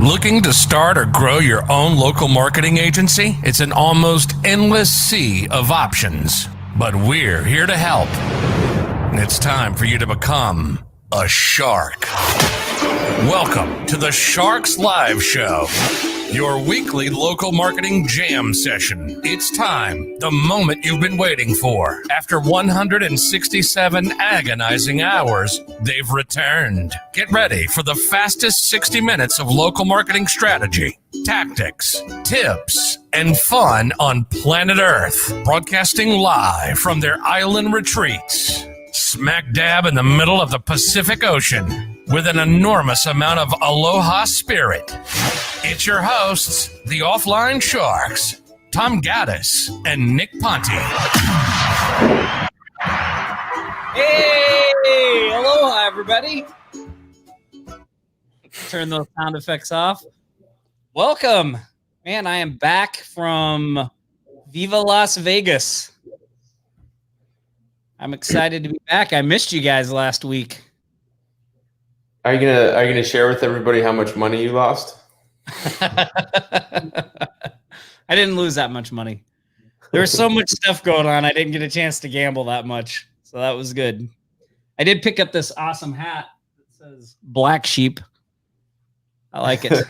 Looking to start or grow your own local marketing agency? It's an almost endless sea of options, but we're here to help. It's time for you to become a shark. Welcome to the Sharks Live Show, your weekly local marketing jam session. It's time, the moment you've been waiting for. After 167 agonizing hours, they've returned. Get ready for the fastest 60 minutes of local marketing strategy, tactics, tips, and fun on planet Earth. Broadcasting live from their island retreats, smack dab in the middle of the Pacific Ocean, with an enormous amount of aloha spirit. It's your hosts, the Offline Sharks, Tom Gaddis and Nick Ponte. Hey, aloha, everybody. Turn those sound effects off. Welcome. Man, I am back from Viva Las Vegas. I'm excited to be back. I missed you guys last week. Are you gonna share with everybody how much money you lost? I didn't lose that much money. There was so much stuff going on. I didn't get a chance to gamble that much. So that was good. I did pick up this awesome hat that says Black Sheep. I like it.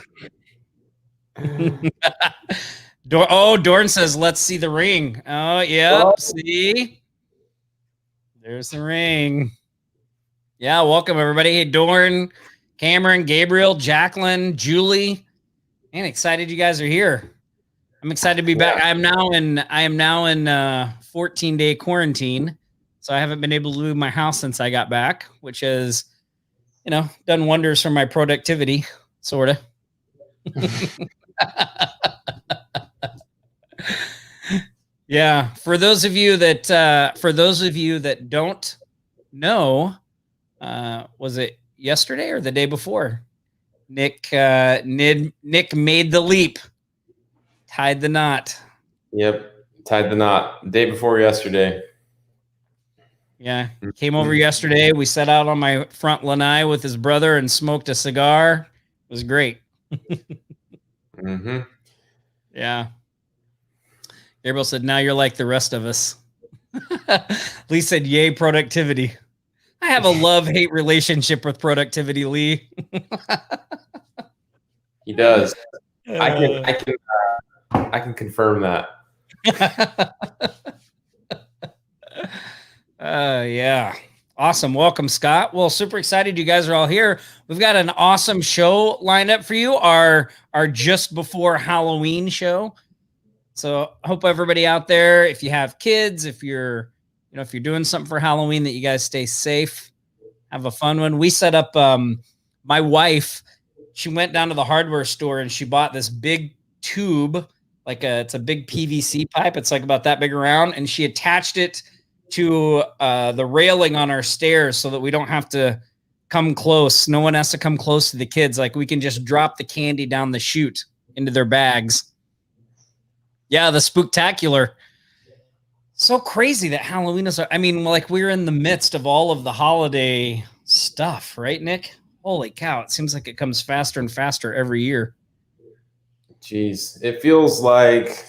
Dorn says, let's see the ring. Oh, yep. Oh. See? There's the ring. Yeah, welcome everybody. Hey, Dorn, Cameron, Gabriel, Jacqueline, Julie. Man, excited you guys are here. I'm excited to be back. I am now in 14-day quarantine, so I haven't been able to leave my house since I got back, which has, done wonders for my productivity, sort of. Yeah, for those of you that don't know. Was it yesterday or the day before? Nick made the leap, tied the knot. Yep, tied the knot. Day before yesterday. Yeah, came over yesterday. We sat out on my front lanai with his brother and smoked a cigar. It was great. Yeah. Gabriel said, now you're like the rest of us. Lee said, yay, productivity. I have a love-hate relationship with productivity, Lee. He does. I can confirm that. Yeah. Awesome. Welcome, Scott. Well, super excited you guys are all here. We've got an awesome show lined up for you, our just before Halloween show. So I hope everybody out there, if you have kids, if you're doing something for Halloween, that you guys stay safe, have a fun one. We set up, my wife, she went down to the hardware store and she bought this big tube, it's a big PVC pipe. It's like about that big around. And she attached it to the railing on our stairs so that we don't have to come close. No one has to come close to the kids. Like we can just drop the candy down the chute into their bags. Yeah, the Spooktacular. So crazy that Halloween is, we're in the midst of all of the holiday stuff, right, Nick? Holy cow. It seems like it comes faster and faster every year. Jeez, it feels like,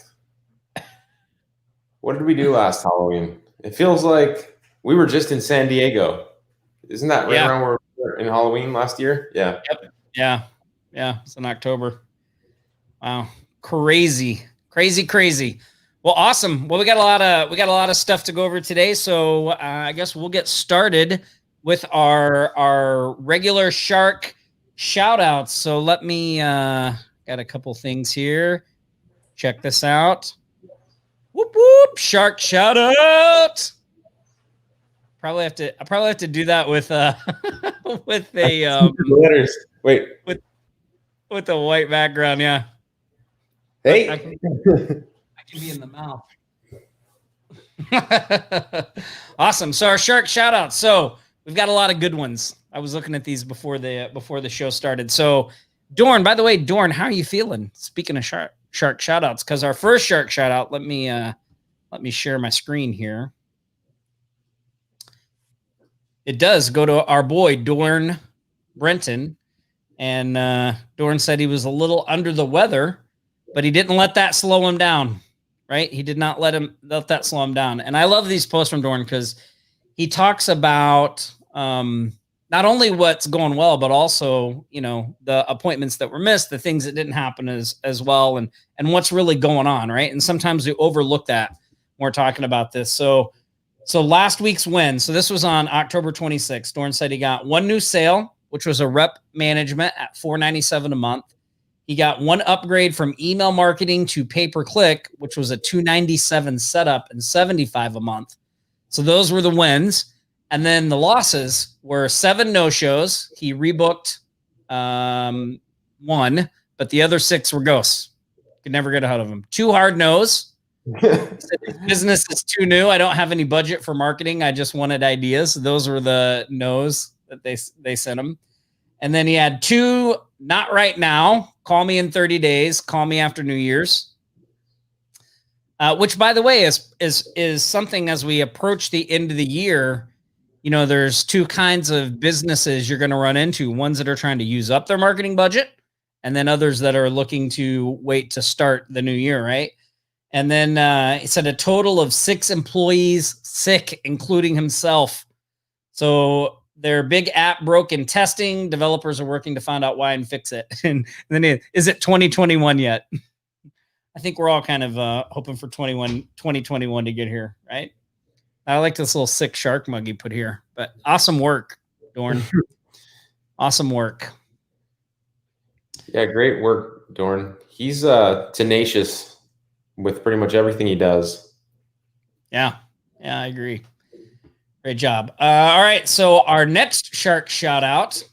what did we do last Halloween? It feels like we were just in San Diego. Isn't that right around where we were in Halloween last year? Yeah. Yep. Yeah. It's in October. Wow. Crazy. Well, awesome. Well, we got a lot of stuff to go over today. So I guess we'll get started with our regular shark shout outs. So let me, got a couple things here. Check this out. Whoop, whoop, shark shout out. I'll probably have to do that with with a letters. Wait. With a white background, yeah. Hey. I can be in the mouth. Awesome. So our shark shout out. So we've got a lot of good ones. I was looking at these before the show started. So Dorn, by the way, how are you feeling? Speaking of shark shout outs, because our first shark shout out, let me share my screen here. It does go to our boy Dorn Brenton. And Dorn said he was a little under the weather, but he didn't let that slow him down, right? He did not let that slow him down. And I love these posts from Dorn because he talks about not only what's going well, but also, the appointments that were missed, the things that didn't happen as well, and what's really going on, right? And sometimes we overlook that when we're talking about this. So last week's win. So this was on October 26th. Dorn said he got one new sale, which was a rep management at $497 a month. He got one upgrade from email marketing to pay-per-click, which was a $297 setup and $75 a month. So those were the wins. And then the losses were 7 no-shows. He rebooked 1, but the other 6 were ghosts. Could never get out of them. 2 hard no's. His business is too new. I don't have any budget for marketing. I just wanted ideas. Those were the no's that they sent him. And then he had 2 not right now. Call me in 30 days. Call me after New Year's. Which, by the way, is something as we approach the end of the year. There's 2 kinds of businesses you're going to run into. Ones that are trying to use up their marketing budget, and then others that are looking to wait to start the new year, right? And then he said a total of 6 employees sick, including himself. So their big app broke in testing. Developers are working to find out why and fix it. And then is it 2021 yet? I think we're all kind of hoping for 2021 to get here, right? I like this little sick shark mug you put here, but awesome work, Dorn. Awesome work. Yeah, great work, Dorn. He's tenacious with pretty much everything he does. Yeah, I agree. Great job. All right, so our next shark shout out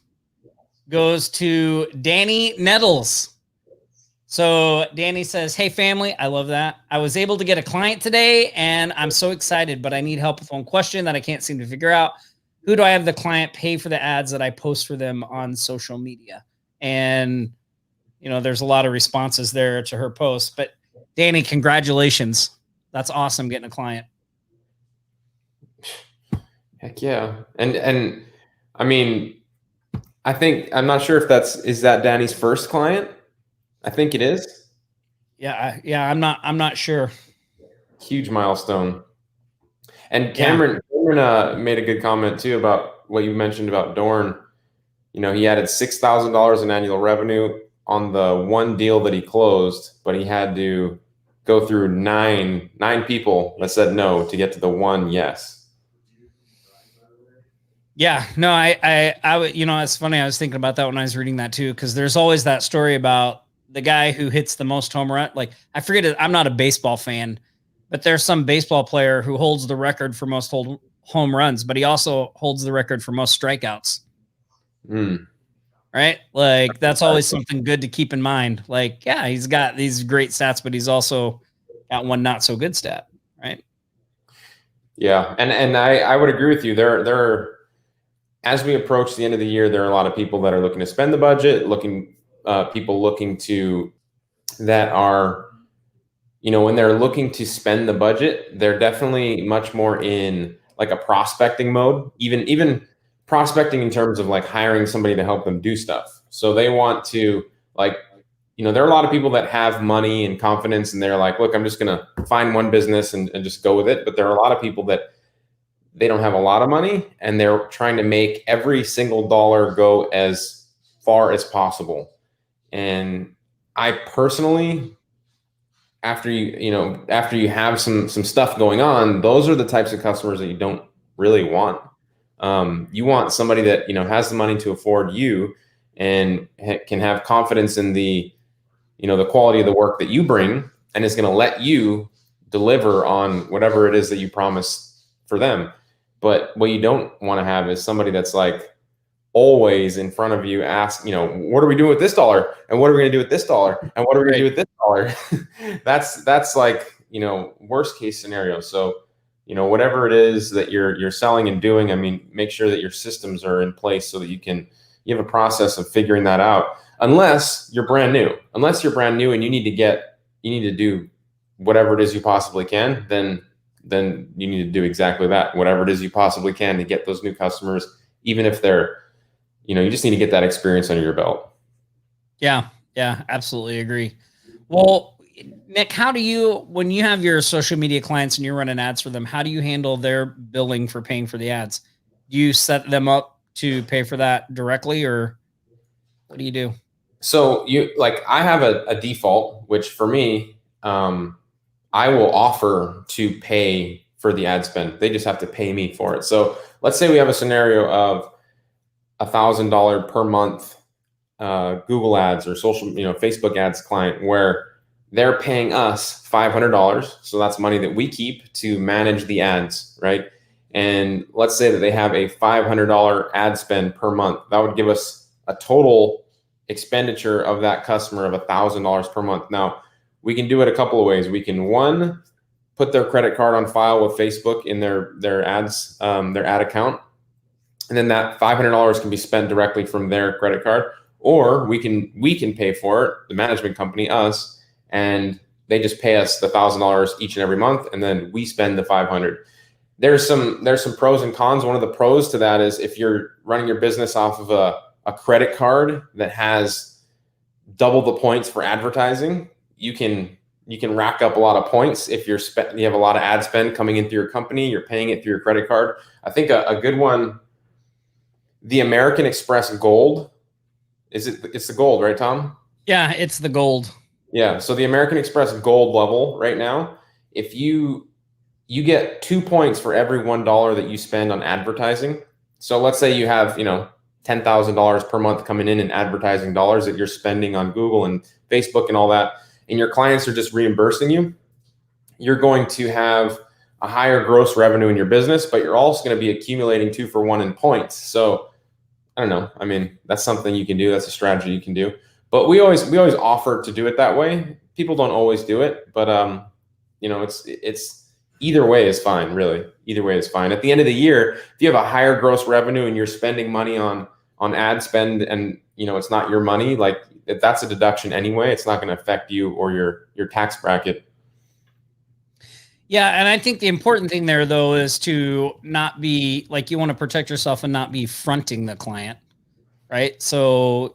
goes to Danny Nettles. So Danny says, hey, family, I love that. I was able to get a client today, and I'm so excited, but I need help with one question that I can't seem to figure out. Who do I have the client pay for the ads that I post for them on social media? And, there's a lot of responses there to her post. But, Danny, congratulations. That's awesome getting a client. Heck yeah. And I mean, I'm not sure if is that Danny's first client? I think it is. Yeah. I'm not sure. Huge milestone. And Cameron made a good comment too about what you mentioned about Dorn. He added $6,000 in annual revenue on the one deal that he closed, but he had to go through nine people that said no to get to the one yes. Yeah, no, I it's funny. I was thinking about that when I was reading that too, because there's always that story about the guy who hits the most home run. Like, I forget it. I'm not a baseball fan, but there's some baseball player who holds the record for most home runs, but he also holds the record for most strikeouts. Right? Like, that's always something good to keep in mind. Like, yeah, he's got these great stats, but he's also got one not so good stat, right? Yeah, and I would agree with you. There as we approach the end of the year, there are a lot of people that are looking to spend the budget, people looking to that are, when they're looking to spend the budget, they're definitely much more in like a prospecting mode, even prospecting in terms of like hiring somebody to help them do stuff. So they want to there are a lot of people that have money and confidence, and they're like, look, I'm just going to find one business and just go with it. But there are a lot of people that they don't have a lot of money, and they're trying to make every single dollar go as far as possible. And I personally, after you have some stuff going on, those are the types of customers that you don't really want. You want somebody that has the money to afford you and can have confidence in the the quality of the work that you bring, and is going to let you deliver on whatever it is that you promise for them. But what you don't want to have is somebody that's like always in front of you, ask, what are we doing with this dollar? And what are we going to do with this dollar? And what are we going to do with this dollar? that's like, worst case scenario. So, whatever it is that you're selling and doing, I mean, make sure that your systems are in place so that you have a process of figuring that out. Unless you're brand new and you need to do whatever it is you possibly can, then you need to do exactly that. Whatever it is you possibly can to get those new customers, even if they're, you just need to get that experience under your belt. Yeah, absolutely agree. Well, Nick, how do you, when you have your social media clients and you're running ads for them, how do you handle their billing for paying for the ads? Do you set them up to pay for that directly, or what do you do? So I have a default, which for me, I will offer to pay for the ad spend. They just have to pay me for it. So let's say we have a scenario of $1,000 per month Google ads or Facebook ads client where they're paying us $500. So that's money that we keep to manage the ads, right? And let's say that they have a $500 ad spend per month. That would give us a total expenditure of that customer of $1,000 per month. Now, we can do it a couple of ways. We can, one, put their credit card on file with Facebook in their ads, their ad account. And then that $500 can be spent directly from their credit card. Or we can pay for it, the management company, us, and they just pay us the $1,000 each and every month, and then we spend the $500. There's some pros and cons. One of the pros to that is if you're running your business off of a credit card that has double the points for advertising, you can rack up a lot of points if you have a lot of ad spend coming into your company. You're paying it through your credit card. I think a good one, the American Express Gold. It's the gold, right, Tom? Yeah, it's the gold. Yeah. So the American Express Gold level right now, if you get 2 points for every $1 that you spend on advertising. So let's say you have, $10,000 per month coming in advertising dollars that you're spending on Google and Facebook and all that, and your clients are just reimbursing you. You're going to have a higher gross revenue in your business, but you're also going to be accumulating 2-for-1 in points. So I don't know. I mean, that's something you can do. That's a strategy you can do. But we always offer to do it that way. People don't always do it, but it's either way is fine, really. Either way is fine. At the end of the year, if you have a higher gross revenue and you're spending money on ad spend and it's not your money, like that's a deduction anyway. It's not going to affect you or your tax bracket. Yeah, and I think the important thing there, though, is to not be like, you want to protect yourself and not be fronting the client, right? So,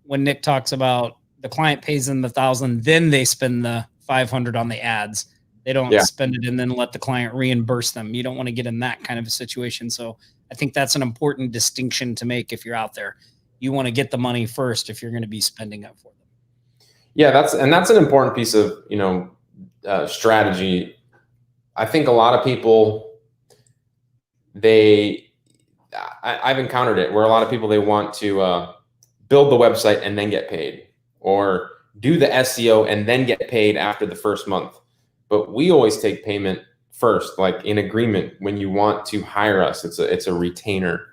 when Nick talks about the client pays them the $1,000, then they spend the $500 on the ads. They don't spend it and then let the client reimburse them. You don't want to get in that kind of a situation. So I think that's an important distinction to make if you're out there. You want to get the money first if you're going to be spending it for them. Yeah, that's an important piece of strategy. I think a lot of people, I've encountered it where a lot of people, they want to build the website and then get paid, or do the SEO and then get paid after the first month. But we always take payment first, like in agreement. When you want to hire us, it's a retainer.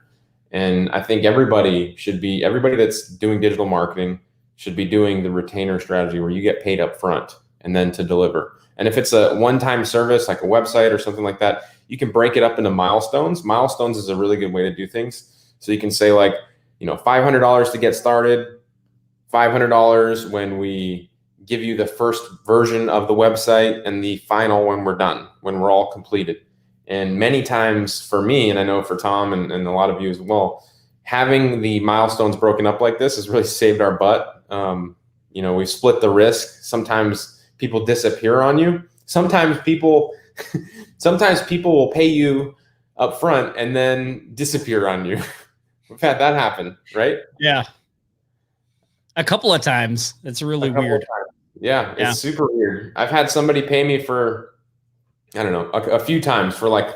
And I think everybody that's doing digital marketing should be doing the retainer strategy where you get paid up front and then to deliver. And if it's a one-time service, like a website or something like that, you can break it up into milestones. Milestones is a really good way to do things. So you can say $500 to get started, $500 when we give you the first version of the website, and the final when we're done, when we're all completed. And many times for me, and I know for Tom and a lot of you as well, having the milestones broken up like this has really saved our butt. We've split the risk. Sometimes people disappear on you. Sometimes people will pay you up front and then disappear on you. We've had that happen, right? Yeah. A couple of times. It's really weird. Yeah, it's super weird. I've had somebody pay me for, I don't know, a few times for like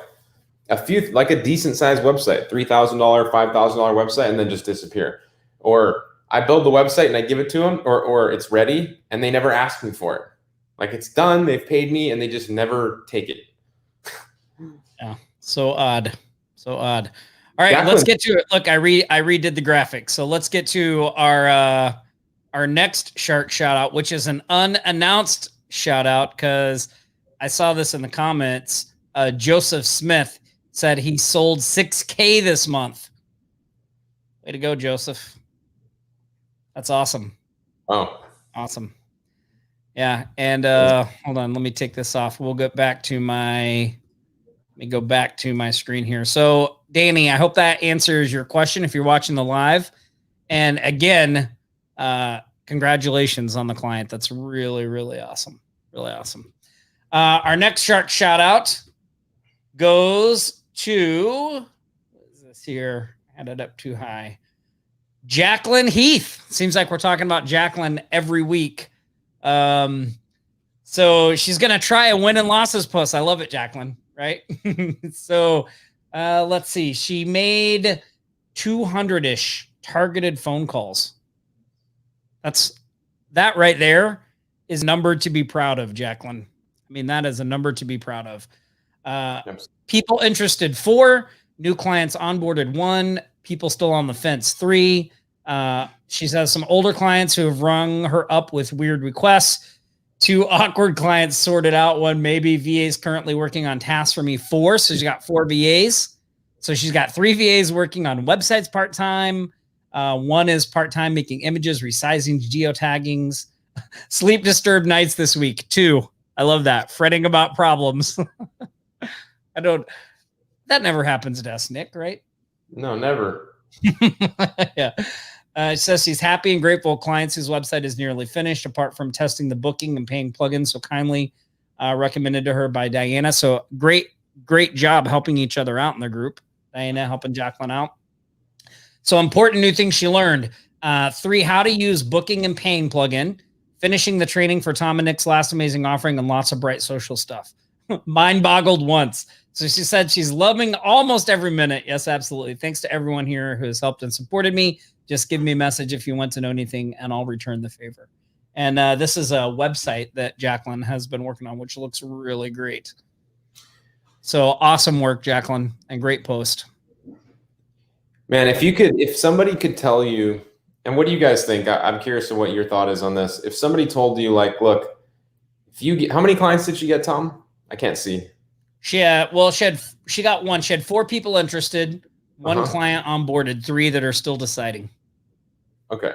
a decent sized website, $3,000, $5,000 website, and then just disappear. Or I build the website and I give it to them, or it's ready and they never ask me for it. Like, it's done, they've paid me, and they just never take it. Yeah, so odd. All right, Jacqueline, let's get to it. Look, I redid the graphics, so let's get to our next shark shout out, which is an unannounced shout out, because I saw this in the comments. Joseph Smith said he sold 6K this month. Way to go, Joseph. That's awesome. Oh, awesome. Yeah. And hold on, let me take this off. We'll get back to let me go back to my screen here. So Danny, I hope that answers your question if you're watching the live. And again, congratulations on the client. That's really, really awesome. Really awesome. Our next shark shout out goes to, what is this here? I had it up too high. Jacqueline Heath. Seems like we're talking about Jacqueline every week. So she's going to try a win and losses post. I love it, Jacqueline, right? So let's see. She made 200-ish targeted phone calls. That right there is a number to be proud of, Jacqueline. I mean, that is a number to be proud of. People interested 4, new clients onboarded 1, people still on the fence 3. She says some older clients who have rung her up with weird requests, 2 awkward clients sorted out, 1 maybe. VA's currently working on tasks for me 4. So she's got 4 VAs. So she's got 3 VAs working on websites part-time. 1 is part-time making images, resizing, geotaggings. Sleep disturbed nights this week 2. I love that. Fretting about problems. That never happens to us, Nick, right? No, never. Yeah. It says she's happy and grateful clients whose website is nearly finished, apart from testing the booking and paying plugins so kindly recommended to her by Diana. So great job helping each other out in the group. Diana helping Jacqueline out. So important new things she learned. 3, how to use booking and paying plugin, finishing the training for Tom and Nick's last amazing offering, and lots of bright social stuff. Mind boggled once. So she said she's loving almost every minute. Yes, absolutely. Thanks to everyone here who has helped and supported me. Just give me a message if you want to know anything, and I'll return the favor. And this is a website that Jacqueline has been working on, which looks really great. So awesome work, Jacqueline, and great post. Man, if somebody could tell you, and what do you guys think? I'm curious to what your thought is on this. If somebody told you, like, look, how many clients did she get, Tom? I can't see. She got 1. She had 4 people interested, 1 client onboarded, 3 that are still deciding. Okay.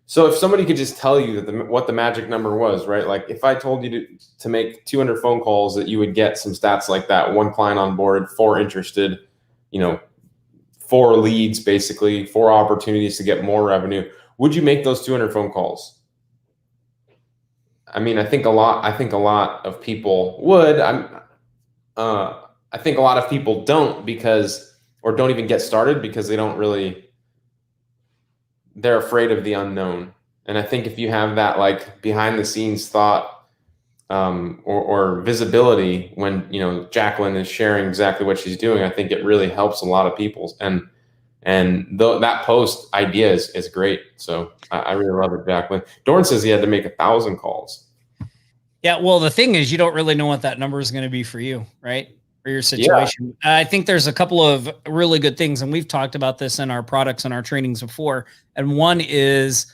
So if somebody could just tell you that what the magic number was, right? Like if I told you to make 200 phone calls, that you would get some stats like that: 1 client onboarded, 4 interested, 4 leads, basically 4 opportunities to get more revenue. Would you make those 200 phone calls? I mean, I think a lot of people would. I think a lot of people don't don't even get started because they're afraid of the unknown. And I think if you have that like behind the scenes thought or visibility when, Jacqueline is sharing exactly what she's doing, I think it really helps a lot of people. And that post idea is great. So I really love it, Jacqueline. Dorn says he had to make 1,000 calls. Yeah, well, the thing is, you don't really know what that number is going to be for you, right? For your situation. Yeah. I think there's a couple of really good things, and we've talked about this in our products and our trainings before. And one is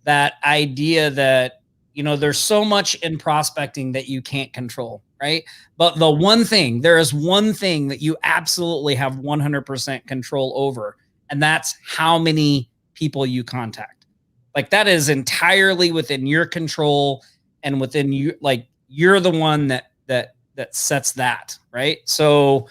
that idea that, there's so much in prospecting that you can't control, right? But there is one thing that you absolutely have 100% control over, and that's how many people you contact. Like that is entirely within your control. And within you, like you're the one that sets that, right? So,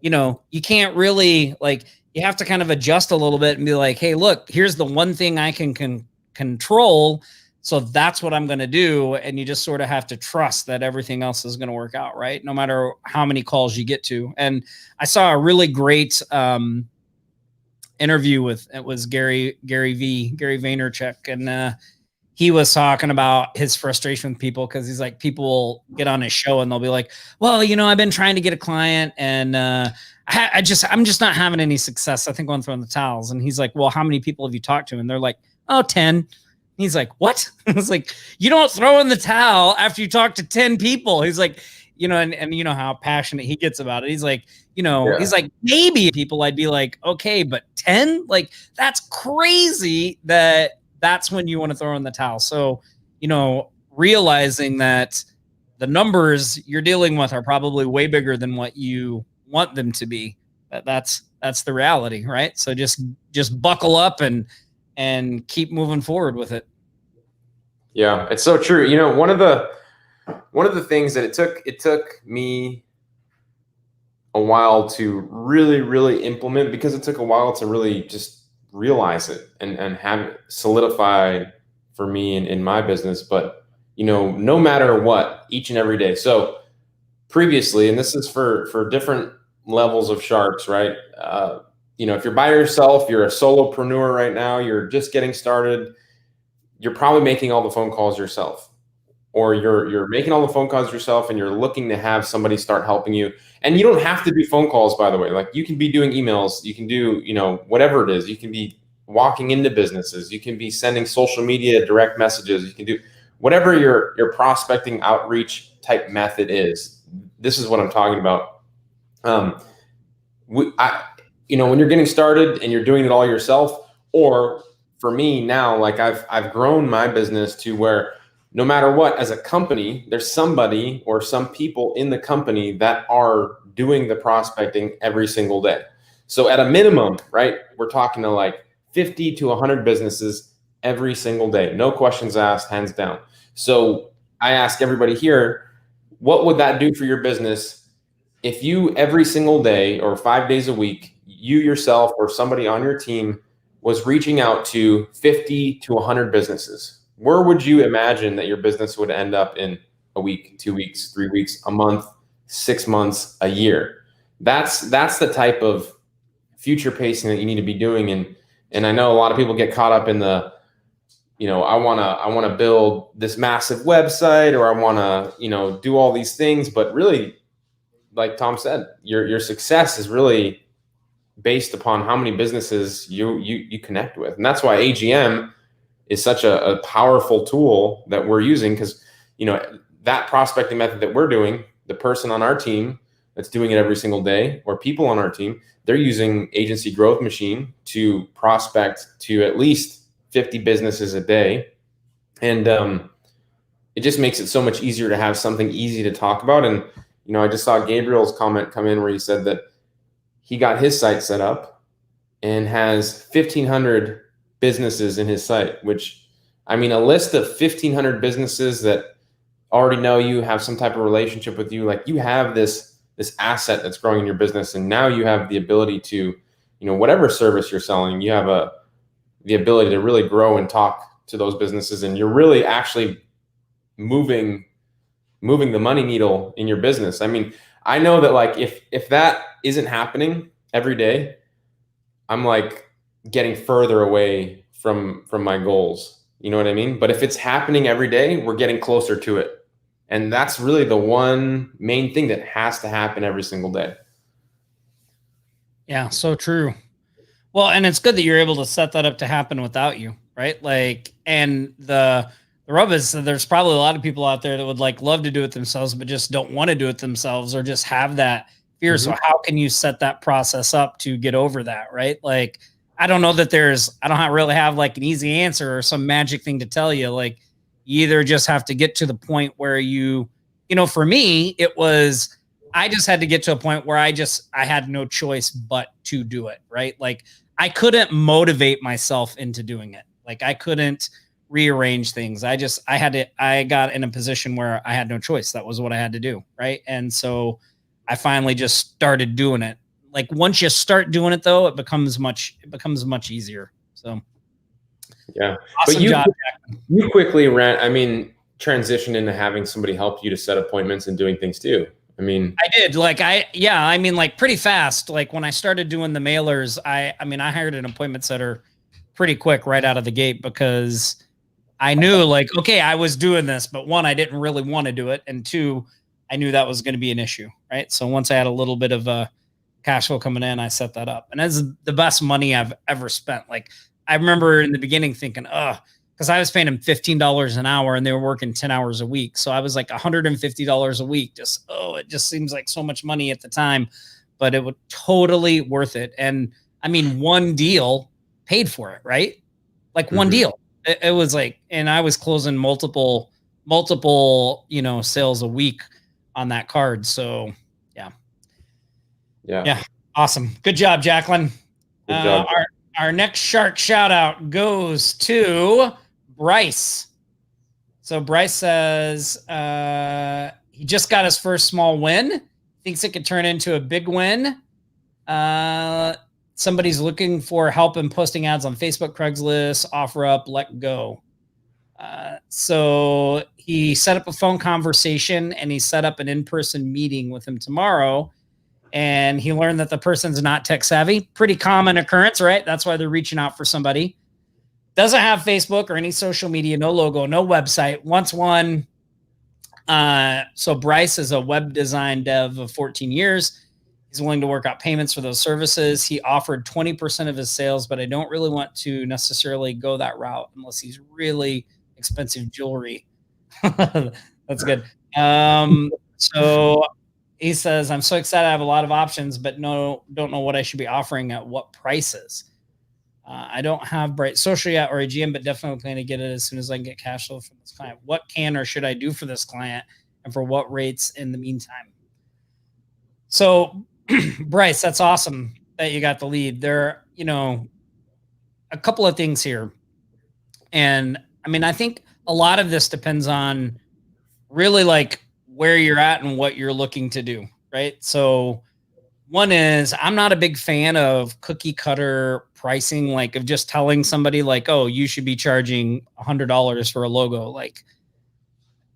you can't really you have to kind of adjust a little bit and be like, hey, look, here's the one thing I can control. So that's what I'm going to do. And you just sort of have to trust that everything else is going to work out, right? No matter how many calls you get to. And I saw a really great interview with, it was Gary Vaynerchuk, and he was talking about his frustration with people because he's like, people will get on his show and they'll be like, well, I've been trying to get a client and I'm just not having any success. I think I'm throwing the towels. And he's like, well, how many people have you talked to? And they're like, 10. He's like, what? I was like, you don't throw in the towel after you talk to 10 people. He's like, and you know how passionate he gets about it. He's like, he's like, maybe people, I'd be like, okay, but 10, like, that's crazy that's when you want to throw in the towel. So, realizing that the numbers you're dealing with are probably way bigger than what you want them to be. That's the reality, right? So just buckle up and keep moving forward with it. Yeah, it's so true. One of the things that it took me a while to really, really implement, because it took a while to really just realize it and have it solidified for me in my business. But, no matter what, each and every day. So previously, and this is for different levels of sharks, right? If you're by yourself, you're a solopreneur right now, you're just getting started, you're probably making all the phone calls yourself, or you're making all the phone calls yourself and you're looking to have somebody start helping you. And you don't have to do phone calls, by the way. Like, you can be doing emails, you can do, whatever it is. You can be walking into businesses, you can be sending social media direct messages, you can do whatever your prospecting outreach type method is. This is what I'm talking about. When you're getting started and you're doing it all yourself, or for me now, like I've grown my business to where no matter what, as a company, there's somebody or some people in the company that are doing the prospecting every single day. So at a minimum, right, we're talking to like 50 to 100 businesses every single day. No questions asked, hands down. So I ask everybody here, what would that do for your business if you every single day or 5 days a week, you yourself or somebody on your team was reaching out to 50 to 100 businesses? Where would you imagine that your business would end up in a week, 2 weeks, 3 weeks, a month, 6 months, a year? That's the type of future pacing that you need to be doing. And I know a lot of people get caught up in the, I want to build this massive website, or I want to, do all these things. But really, like Tom said, your success is really based upon how many businesses you connect with. And that's why AGM is such a powerful tool that we're using, because, that prospecting method that we're doing, the person on our team that's doing it every single day, or people on our team, they're using Agency Growth Machine to prospect to at least 50 businesses a day. And it just makes it so much easier to have something easy to talk about. And, I just saw Gabriel's comment come in where he said that he got his site set up and has 1,500 businesses in his site, which, a list of 1,500 businesses that already know you, have some type of relationship with you. Like, you have this asset that's growing in your business. And now you have the ability to, whatever service you're selling, you have the ability to really grow and talk to those businesses. And you're really actually moving the money needle in your business. I know that, like, if that isn't happening every day, I'm like getting further away from my goals. You know what I mean? But if it's happening every day, we're getting closer to it. And that's really the one main thing that has to happen every single day. Yeah, so true. Well, and it's good that you're able to set that up to happen without you, right? Like, and the rub is that there's probably a lot of people out there that would love to do it themselves, but just don't want to do it themselves, or just have that fear. Mm-hmm. So how can you set that process up to get over that, right? Like, I don't know that I don't really have like an easy answer or some magic thing to tell you. Like, you either just have to get to the point where for me, it was, I just had to get to a point where I had no choice but to do it, right? Like, I couldn't motivate myself into doing it. Like, I couldn't rearrange things. I got in a position where I had no choice. That was what I had to do, right? And so I finally just started doing it. Like, once you start doing it, though, it becomes much easier. So, yeah. Awesome but job. You quickly transitioned into having somebody help you to set appointments and doing things too. I did. Pretty fast. Like, when I started doing the mailers, I hired an appointment setter pretty quick right out of the gate, because I knew, like, okay, I was doing this, but one, I didn't really want to do it. And two, I knew that was going to be an issue. Right. So once I had a little bit of a cash flow coming in, I set that up, and that's the best money I've ever spent. Like, I remember in the beginning thinking, because I was paying them $15 an hour and they were working 10 hours a week. So I was like $150 a week. It just seems like so much money at the time, but it was totally worth it. And one deal paid for it, right? Like, one deal. It was like, and I was closing multiple, sales a week on that card. So yeah. Awesome. Good job, Jacqueline. Good job. Our next shark shout out goes to Bryce. So Bryce says he just got his first small win. Thinks it could turn into a big win. Somebody's looking for help in posting ads on Facebook, Craigslist, OfferUp, Let Go. So he set up a phone conversation and he set up an in-person meeting with him tomorrow. And he learned that the person's not tech savvy. Pretty common occurrence, right? That's why they're reaching out for somebody. Doesn't have Facebook or any social media, no logo, no website. Wants one. So Bryce is a web design dev of 14 years. He's willing to work out payments for those services. He offered 20% of his sales, but I don't really want to necessarily go that route unless he's really expensive jewelry. That's good. So he says, I'm so excited. I have a lot of options, but don't know what I should be offering at what prices. I don't have Bright Social yet or a GM, but definitely plan to get it as soon as I can get cash flow from this client. What can or should I do for this client and for what rates in the meantime? So Bryce, that's awesome that you got the lead. There are, a couple of things here. And I mean, I think a lot of this depends on really like where you're at and what you're looking to do, right? So one is I'm not a big fan of cookie cutter pricing, like of just telling somebody like, oh, you should be charging $100 for a logo. Like,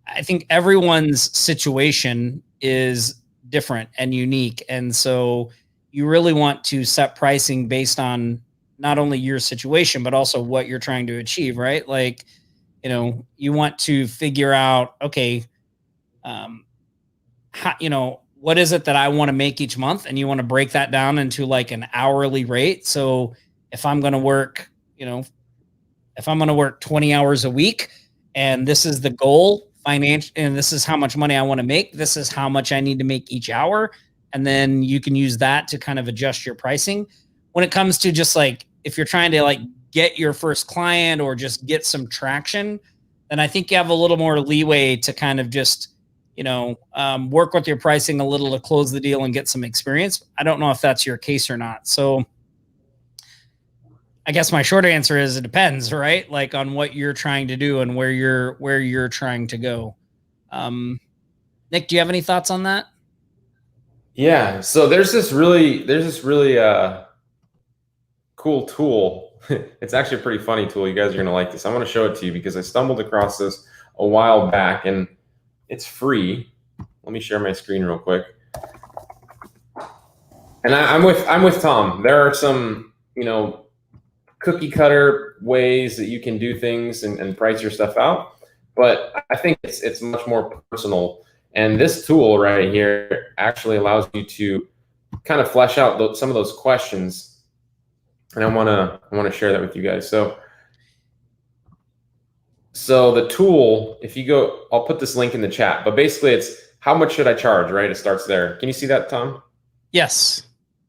I think everyone's situation is different and unique. And so you really want to set pricing based on not only your situation, but also what you're trying to achieve, right? Like, you want to figure out, okay, what is it that I want to make each month? And you want to break that down into like an hourly rate. So if I'm going to work, if I'm going to work 20 hours a week and this is the goal financial, and this is how much money I want to make, this is how much I need to make each hour. And then you can use that to kind of adjust your pricing. When it comes to just like, if you're trying to like get your first client or just get some traction, then I think you have a little more leeway to kind of just, work with your pricing a little to close the deal and get some experience. I don't know if that's your case or not. So I guess my short answer is it depends, right? Like on what you're trying to do and where you're trying to go. Nick, do you have any thoughts on that? Yeah. So there's this really cool tool. It's actually a pretty funny tool. You guys are going to like this. I want to show it to you because I stumbled across this a while back and it's free. Let me share my screen real quick. And I'm with Tom. There are some, cookie cutter ways that you can do things and price your stuff out. But I think it's much more personal. And this tool right here actually allows you to kind of flesh out some of those questions. And I want to share that with you guys. So the tool, if you go, I'll put this link in the chat, but basically it's how much should I charge, right? It starts there. Can you see that, Tom? Yes.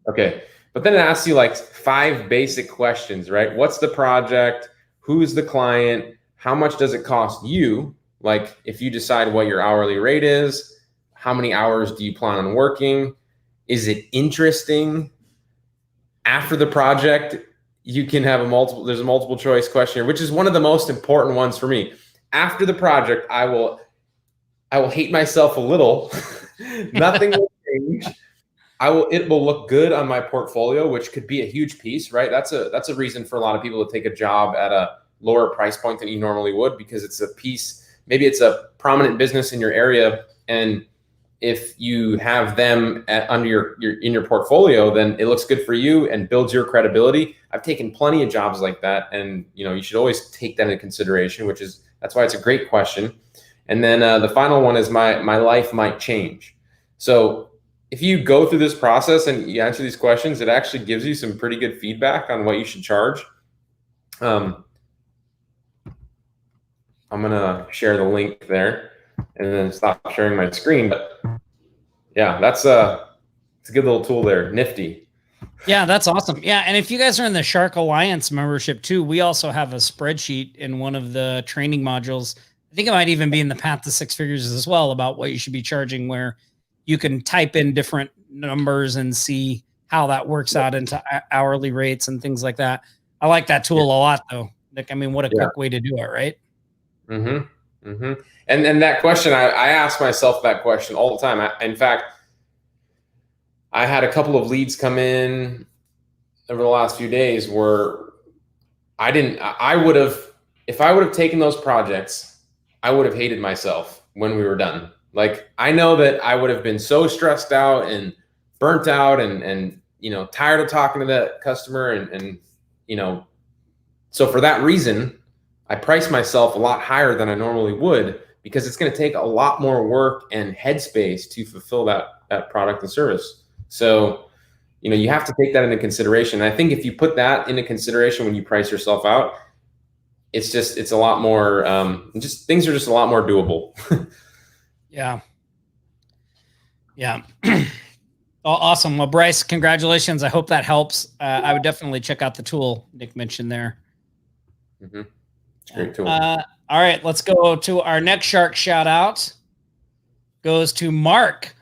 Okay. But then it asks you like 5 basic questions, right? What's the project? Who's the client? How much does it cost you? Like if you decide what your hourly rate is, how many hours do you plan on working? Is it interesting? After the project, you can have there's a multiple choice question, which is one of the most important ones for me. After the project, I will hate myself a little. Nothing will change. It will look good on my portfolio, which could be a huge piece, right? That's a reason for a lot of people to take a job at a lower price point than you normally would, because it's a piece, maybe it's a prominent business in your area. And if you have them in your portfolio, then it looks good for you and builds your credibility. I've taken plenty of jobs like that. And you should always take that into consideration, that's why it's a great question. And then the final one is my life might change. So if you go through this process and you answer these questions, it actually gives you some pretty good feedback on what you should charge. I'm going to share the link there and then stop sharing my screen. But yeah, it's a good little tool there. Nifty. Yeah, that's awesome. Yeah. And if you guys are in the Shark Alliance membership too, we also have a spreadsheet in one of the training modules. I think it might even be in the Path to Six Figures as well, about what you should be charging, where you can type in different numbers and see how that works out into hourly rates and things like that. I like that tool a lot though. Nick, I mean, what a quick way to do it, right? Mm-hmm. Mm-hmm. And that question, I ask myself that question all the time. In fact, I had a couple of leads come in over the last few days where I would have if I would have taken those projects, I would have hated myself when we were done. Like, I know that I would have been so stressed out and burnt out and tired of talking to that customer. And so for that reason, I price myself a lot higher than I normally would, because it's going to take a lot more work and headspace to fulfill that product and service. So, you have to take that into consideration. And I think if you put that into consideration when you price yourself out, it's a lot more, things are just a lot more doable. Yeah. Yeah. Awesome. Well, Bryce, congratulations. I hope that helps. I would definitely check out the tool Nick mentioned there. Mm-hmm. It's a great tool. All right, let's go to our next shark shout out. Goes to Mark.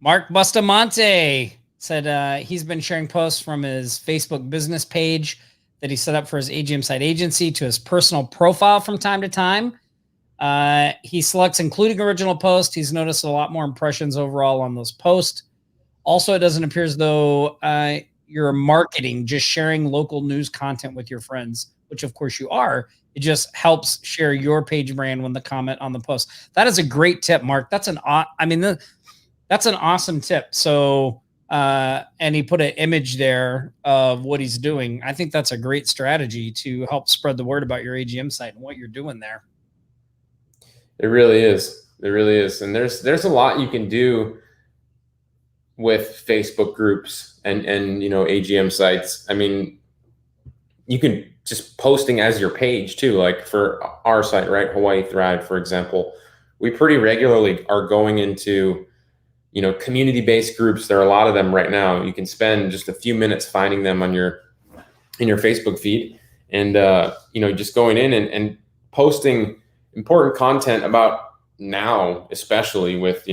Mark Bustamante said he's been sharing posts from his Facebook business page that he set up for his AGM site agency to his personal profile from time to time. He selects including original post. He's noticed a lot more impressions overall on those posts. Also, it doesn't appear as though you're marketing, just sharing local news content with your friends, which of course you are. It just helps share your page brand when the comment on the post. That is a great tip, Mark. That's an awesome tip. So, and he put an image there of what he's doing. I think that's a great strategy to help spread the word about your AGM site and what you're doing there. It really is. It really is. And there's a lot you can do with Facebook groups and AGM sites. I mean, you can just posting as your page too. Like for our site, right? Hawaii Thrive, for example, we pretty regularly are going into, community-based groups. There are a lot of them right now. You can spend just a few minutes finding them in your Facebook feed and, just going in and posting important content about now, especially with,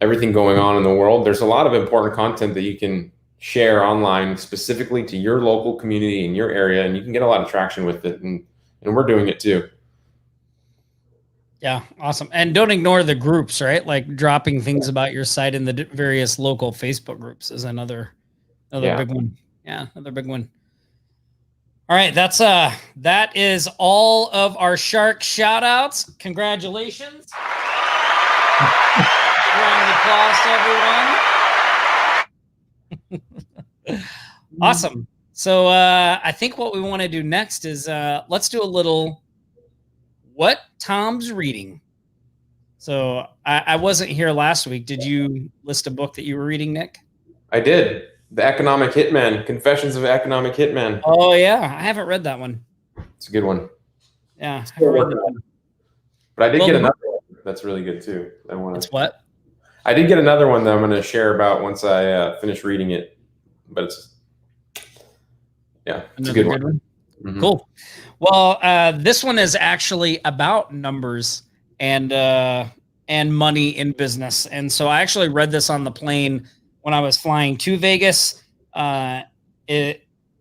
everything going on in the world. There's a lot of important content that you can share online specifically to your local community in your area, and you can get a lot of traction with it. And we're doing it too. Yeah, awesome. And don't ignore the groups, right? Like dropping things about your site in the various local Facebook groups is another big one. Yeah, another big one. All right, that is all of our shark shout outs. Congratulations. Round of applause to everyone. Awesome. So I think what we want to do next is let's do a little what Tom's reading. So I wasn't here last week. Did you list a book that you were reading, Nick? I did. The Economic Hitman, Confessions of an Economic Hitman. Oh, yeah. I haven't read that one. It's a good one. Yeah. I haven't read that one. But I did get another one that's really good too. It's what? I did get another one that I'm going to share about once I finish reading it. But it's a good one. Mm-hmm. Cool. Well, this one is actually about numbers and money in business. And so I actually read this on the plane when I was flying to Vegas. And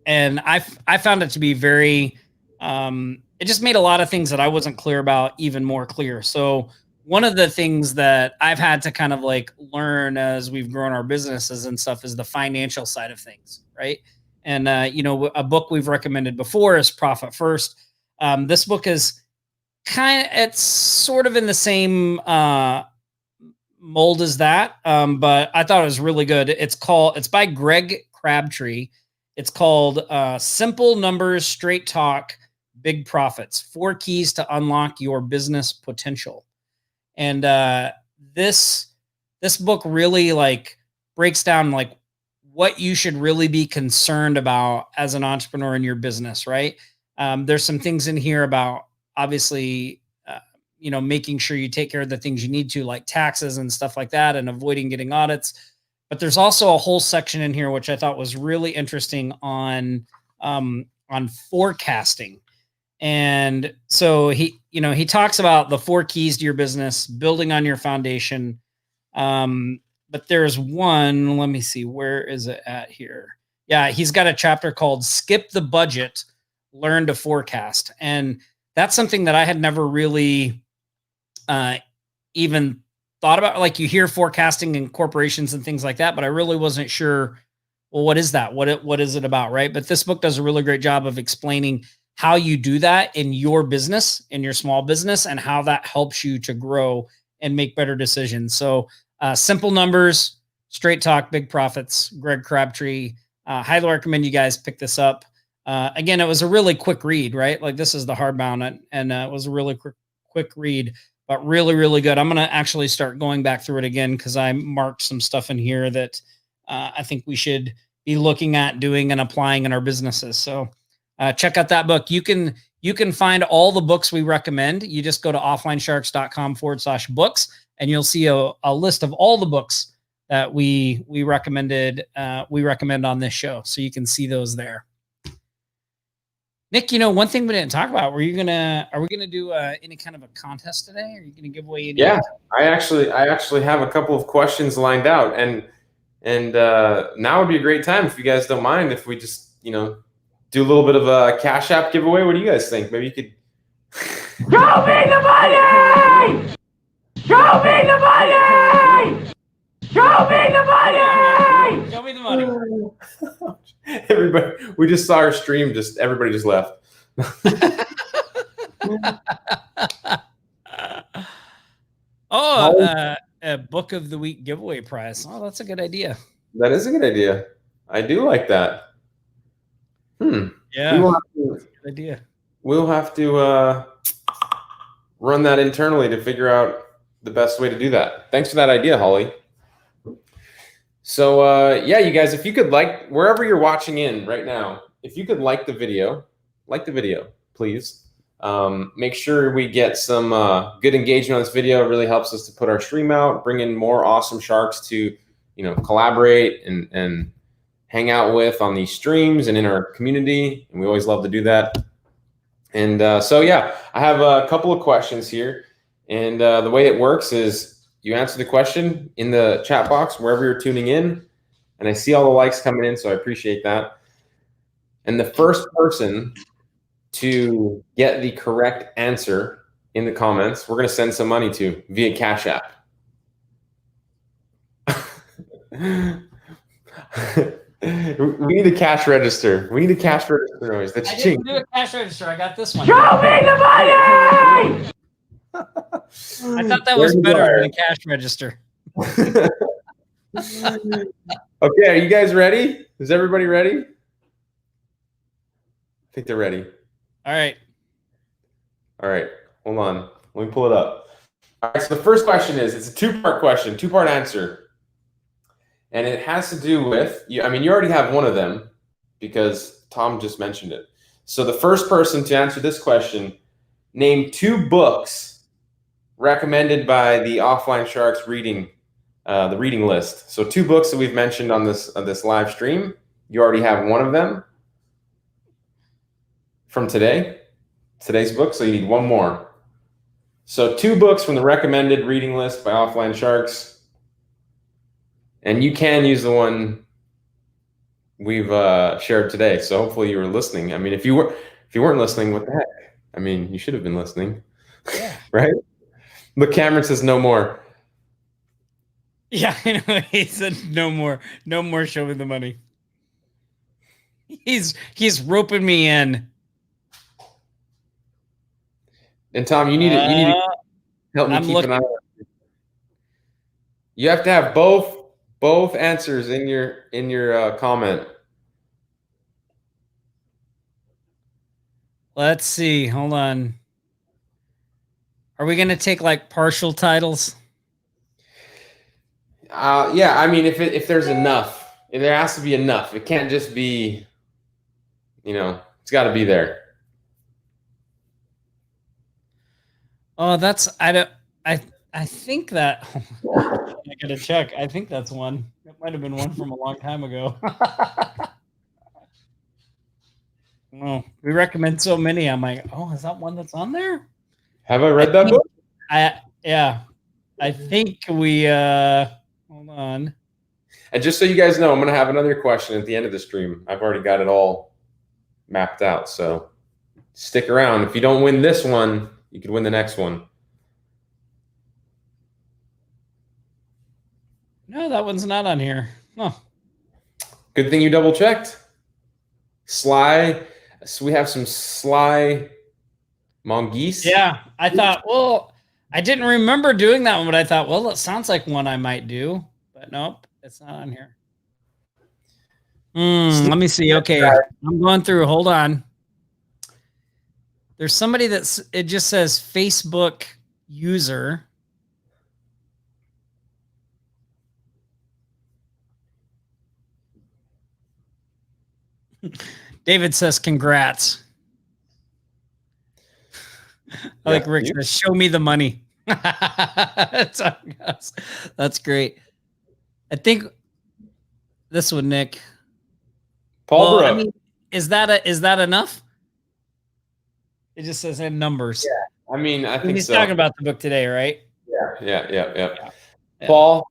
I found it to be very, it just made a lot of things that I wasn't clear about even more clear. So one of the things that I've had to kind of like learn as we've grown our businesses and stuff is the financial side of things, right? And, a book we've recommended before is Profit First. This book is it's sort of in the same mold as that, but I thought it was really good. It's by Greg Crabtree. It's called Simple Numbers, Straight Talk, Big Profits, 4 Keys to Unlock Your Business Potential. And this book really like breaks down like what you should really be concerned about as an entrepreneur in your business, right? There's some things in here about obviously, making sure you take care of the things you need to, like taxes and stuff like that, and avoiding getting audits. But there's also a whole section in here which I thought was really interesting on forecasting. And so he talks about the 4 keys to your business, building on your foundation. But there's one, let me see, where is it at here? Yeah, he's got a chapter called Skip the Budget, Learn to Forecast. And that's something that I had never really even thought about. Like you hear forecasting in corporations and things like that, but I really wasn't sure, well, what is that? What is it about, right? But this book does a really great job of explaining how you do that in your business, in your small business, and how that helps you to grow and make better decisions. So simple numbers, straight talk, big profits. Greg Crabtree. Highly recommend you guys pick this up. Again, it was a really quick read, right? Like this is the hardbound, and it was a really quick read, but really, really good. I'm going to actually start going back through it again because I marked some stuff in here that I think we should be looking at doing and applying in our businesses. So check out that book. You can find all the books we recommend. You just go to offlinesharks.com/books, and you'll see a list of all the books that we recommend on this show. So you can see those there. Nick, one thing we didn't talk about, are we gonna do any kind of a contest today? Are you gonna give away any? Yeah, I actually have a couple of questions lined out, and now would be a great time if you guys don't mind if we just do a little bit of a Cash App giveaway. What do you guys think? Maybe you could. Show me the money! Show me the money! Show me the money! Show me the money. Everybody, we just saw our stream. Everybody just left. A book of the week giveaway prize. Oh, that's a good idea. That is a good idea. I do like that. Yeah, that's a good idea. We'll have to run that internally to figure out the best way to do that. Thanks for that idea, Holly. So you guys, if you could wherever you're watching in right now, if you could like the video, please. Make sure we get some good engagement on this video. It really helps us to put our stream out, bring in more awesome sharks to, collaborate and hang out with on these streams and in our community. And we always love to do that. And I have a couple of questions here. And the way it works is you answer the question in the chat box wherever you're tuning in. And I see all the likes coming in, so I appreciate that. And the first person to get the correct answer in the comments, we're going to send some money to via Cash App. We need a cash register. We need a cash register noise. That's I didn't do a cash register. I got this one. Show me the money! I thought that was better than a cash register. Okay, are you guys ready? Is everybody ready? I think they're ready. All right. Hold on. Let me pull it up. All right, so the first question it's a two-part question, two-part answer. And it has to do with, you already have one of them because Tom just mentioned it. So the first person to answer this question, name 2 books recommended by the Offline Sharks reading, the reading list. So 2 books that we've mentioned on this live stream. You already have one of them from today's book, so you need one more. So 2 books from the recommended reading list by Offline Sharks. And you can use the one we've shared today. So hopefully you were listening. If you weren't listening, what the heck? You should have been listening. Yeah. Right? But Cameron says no more. Yeah, I know. He said no more. No more show me the money. He's roping me in. And Tom, you need to help me keep an eye on it. You have to have both answers in your comment. Let's see. Hold on. Are we going to take partial titles? Yeah. If there's enough, there has to be enough. It can't just be, it's got to be there. Oh, I think that I gotta check. I think that's one. It might have been one from a long time ago. Oh, we recommend so many. I'm like, oh, is that one that's on there? Have I read that book? I think we hold on. And just so you guys know, I'm gonna have another question at the end of the stream. I've already got it all mapped out. So stick around. If you don't win this one, you could win the next one. No, that one's not on here. Oh. Good thing you double checked. Sly So we have some Sly Mongoose. Yeah, I thought, well, I didn't remember doing that one, but I thought, well, it sounds like one I might do, but nope, it's not on here. Let me see. Okay, I'm going through. Hold on. There's somebody it just says Facebook user. David says, congrats. I like Rick says, show me the money. That's great. I think this one, Nick. Paul Brooke. I mean, is that enough? It just says in numbers. Yeah, I mean, I think he's talking about the book today, right? Yeah. Paul,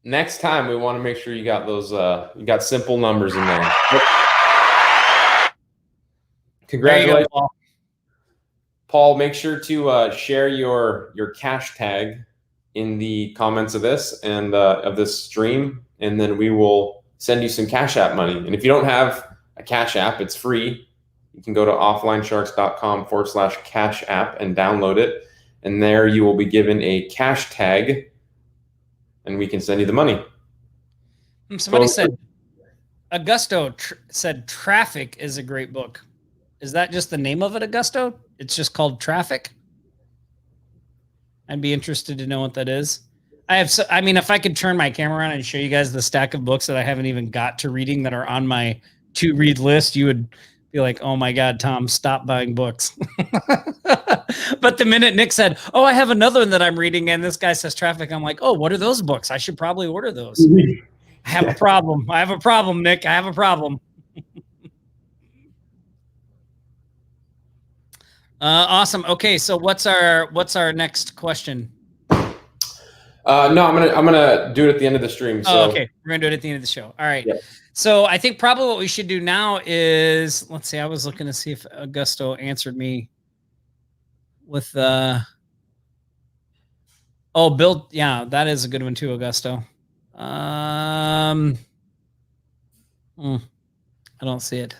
next time we want to make sure you got those. You got simple numbers in there. Congratulations, Paul. Paul. Make sure to share your cash tag in the comments of this and of this stream, and then we will send you some Cash App money. And if you don't have a Cash App, it's free. You can go to offlinesharks.com/Cash App and download it. And there you will be given a cash tag and we can send you the money. Somebody said, Augusto said Traffic is a great book. Is that just the name of it, Augusto? It's just called Traffic? I'd be interested to know what that is. I mean, if I could turn my camera on and show you guys the stack of books that I haven't even got to reading that are on my to-read list, you would be like, oh my God, Tom, stop buying books. But the minute Nick said, oh, I have another one that I'm reading, and this guy says Traffic, I'm like, oh, what are those books? I should probably order those. I have a problem. I have a problem, Nick. I have a problem. Awesome. Okay, so what's our next question? No, I'm gonna do it at the end of the stream. So. Oh, okay. We're gonna do it at the end of the show. All right. Yep. So I think probably what we should do now is, let's see. I was looking to see if Augusto answered me with oh, Bill. Yeah, that is a good one too, Augusto. I don't see it.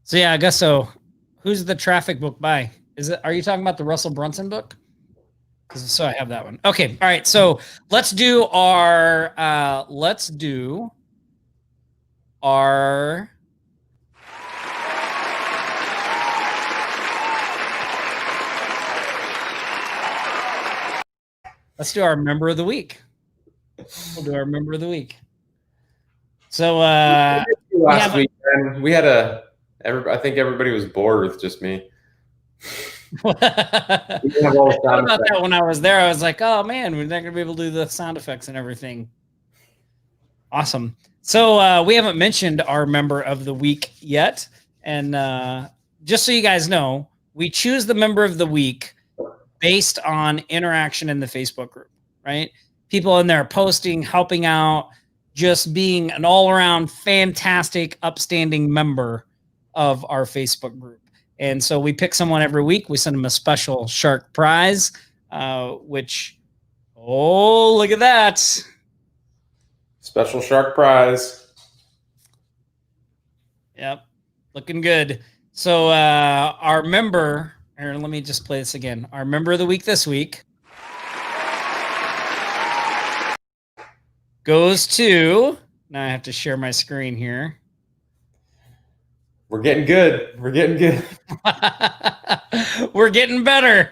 So yeah, Augusto, who's the Traffic book by? Are you talking about the Russell Brunson book? So I have that one. Okay. All right. So let's do our member of the week. We'll do our member of the week. So last week, I think everybody was bored with just me. I thought about that when I was there. I was like, oh man, we're not gonna be able to do the sound effects and everything. Awesome. So we haven't mentioned our member of the week yet. And just so you guys know, we choose the member of the week based on interaction in the Facebook group, right? People in there posting, helping out, just being an all-around fantastic, upstanding member of our Facebook group. And so we pick someone every week. We send them a special shark prize, which, oh, look at that. Special shark prize. Yep. Looking good. So our member, here, let me just play this again. Our member of the week this week goes to, now I have to share my screen here. We're getting good. We're getting good. We're getting better.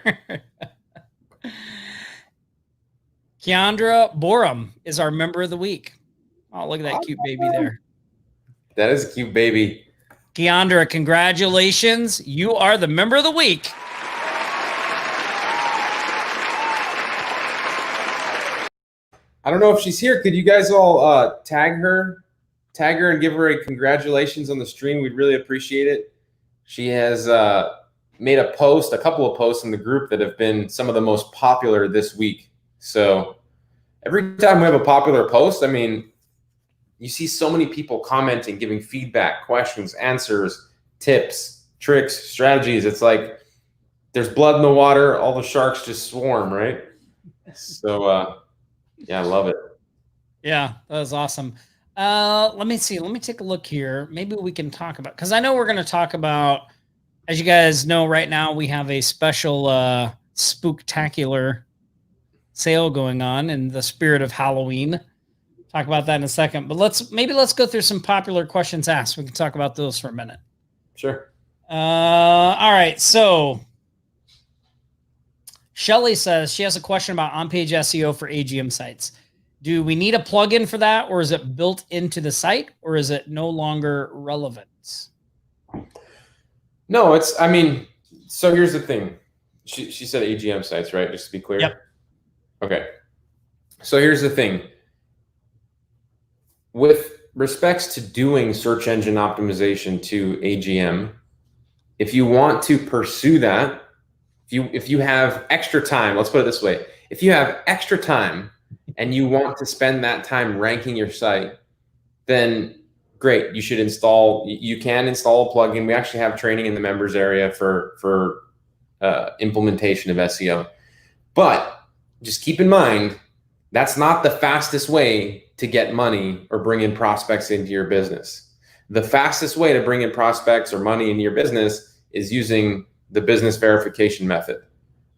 Keandra Borum is our member of the week. Oh, look at that cute baby there. That is a cute baby. Keandra, congratulations. You are the member of the week. I don't know if she's here. Could you guys all tag her and give her a congratulations on the stream? We'd really appreciate it. She has made a couple of posts in the group that have been some of the most popular this week. So every time we have a popular post, I mean, you see so many people commenting, giving feedback, questions, answers, tips, tricks, strategies. It's like there's blood in the water. All the sharks just swarm, right? So, yeah, I love it. Yeah, that was awesome. Let me see. Let me take a look here. Maybe we can talk about, because I know we're going to talk about, as you guys know, right now we have a special Spooktacular Sale going on in the spirit of Halloween. Talk about that in a second, but let's go through some popular questions asked. We can talk about those for a minute. Sure. All right. So Shelly says she has a question about on-page SEO for AGM sites. Do we need a plugin for that, or is it built into the site, or is it no longer relevant? No, I mean, so here's the thing. She said AGM sites, right? Just to be clear. Yep. Okay. So here's the thing. With respects to doing search engine optimization to AGM, if you want to pursue that, if you have extra time, let's put it this way. If you have extra time and you want to spend that time ranking your site, then great. You can install a plugin. We actually have training in the members area for implementation of SEO. But just keep in mind, that's not the fastest way to get money or bring in prospects into your business. The fastest way to bring in prospects or money into your business is using the business verification method,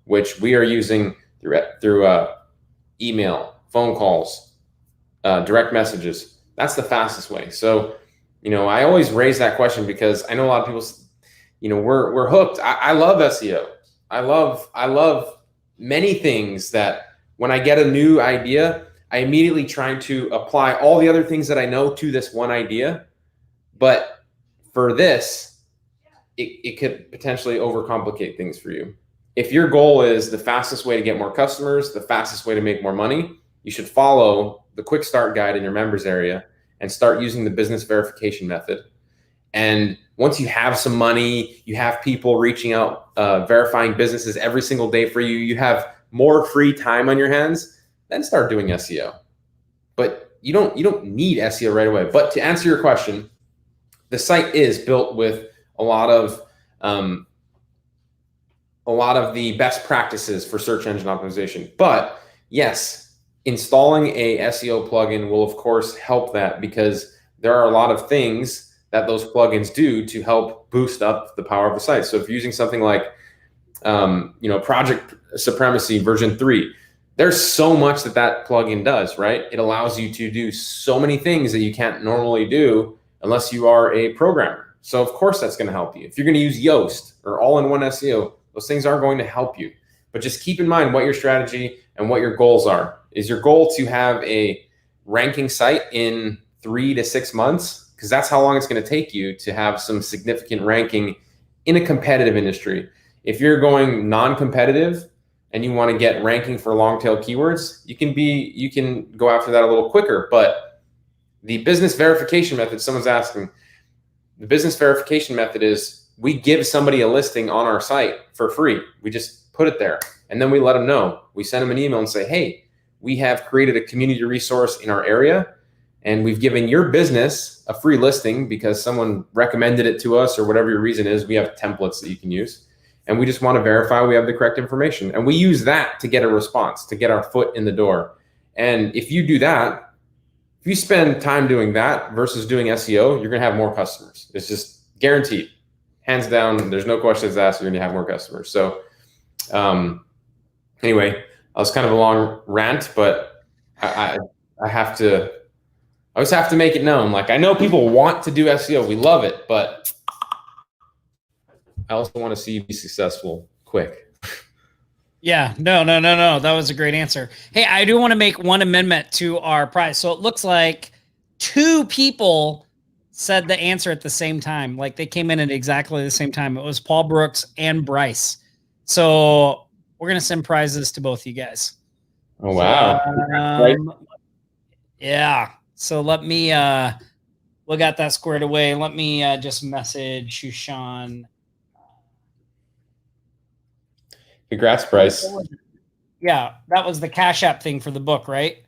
which we are using through email, phone calls, direct messages. That's the fastest way. So, I always raise that question because I know a lot of people, we're hooked. I love SEO. I love many things that when I get a new idea, I immediately try to apply all the other things that I know to this one idea. But for this, it could potentially overcomplicate things for you. If your goal is the fastest way to get more customers, the fastest way to make more money, you should follow the quick start guide in your members area and start using the business verification method. And once you have some money, you have people reaching out, verifying businesses every single day for you, you have more free time on your hands, then start doing SEO. But you don't need SEO right away. But to answer your question, the site is built with a lot of the best practices for search engine optimization. But yes, installing a SEO plugin will of course help that, because there are a lot of things that those plugins do to help boost up the power of the site. So if you're using something like Project Supremacy version 3, there's so much that plugin does, right? It allows you to do so many things that you can't normally do unless you are a programmer. So of course that's going to help you. If you're going to use Yoast or all-in-one SEO, those things are going to help you. But just keep in mind what your strategy and what your goals are. Is your goal to have a ranking site in 3 to 6 months? Because that's how long it's going to take you to have some significant ranking in a competitive industry. If you're going non-competitive and you want to get ranking for long tail keywords, you can go after that a little quicker. But the business verification method, someone's asking, the business verification method is we give somebody a listing on our site for free. We just put it there and then we let them know. We send them an email and say, hey, we have created a community resource in our area and we've given your business a free listing because someone recommended it to us or whatever your reason is. We have templates that you can use. And we just want to verify we have the correct information. And we use that to get a response, to get our foot in the door. And if you do that, if you spend time doing that versus doing SEO, you're going to have more customers. It's just guaranteed. Hands down, there's no questions asked, you're going to have more customers. So anyway, that was kind of a long rant, but I always have to make it known. Like, I know people want to do SEO. We love it, but I also want to see you be successful quick. Yeah, no. That was a great answer. Hey, I do want to make one amendment to our prize. So it looks like 2 people said the answer at the same time. Like they came in at exactly the same time. It was Paul Brooks and Bryce. So we're going to send prizes to both you guys. Oh, wow. Yeah. So let me, we got that squared away. Let me just message Shushan. Congrats, Bryce. Yeah, that was the Cash App thing for the book, right?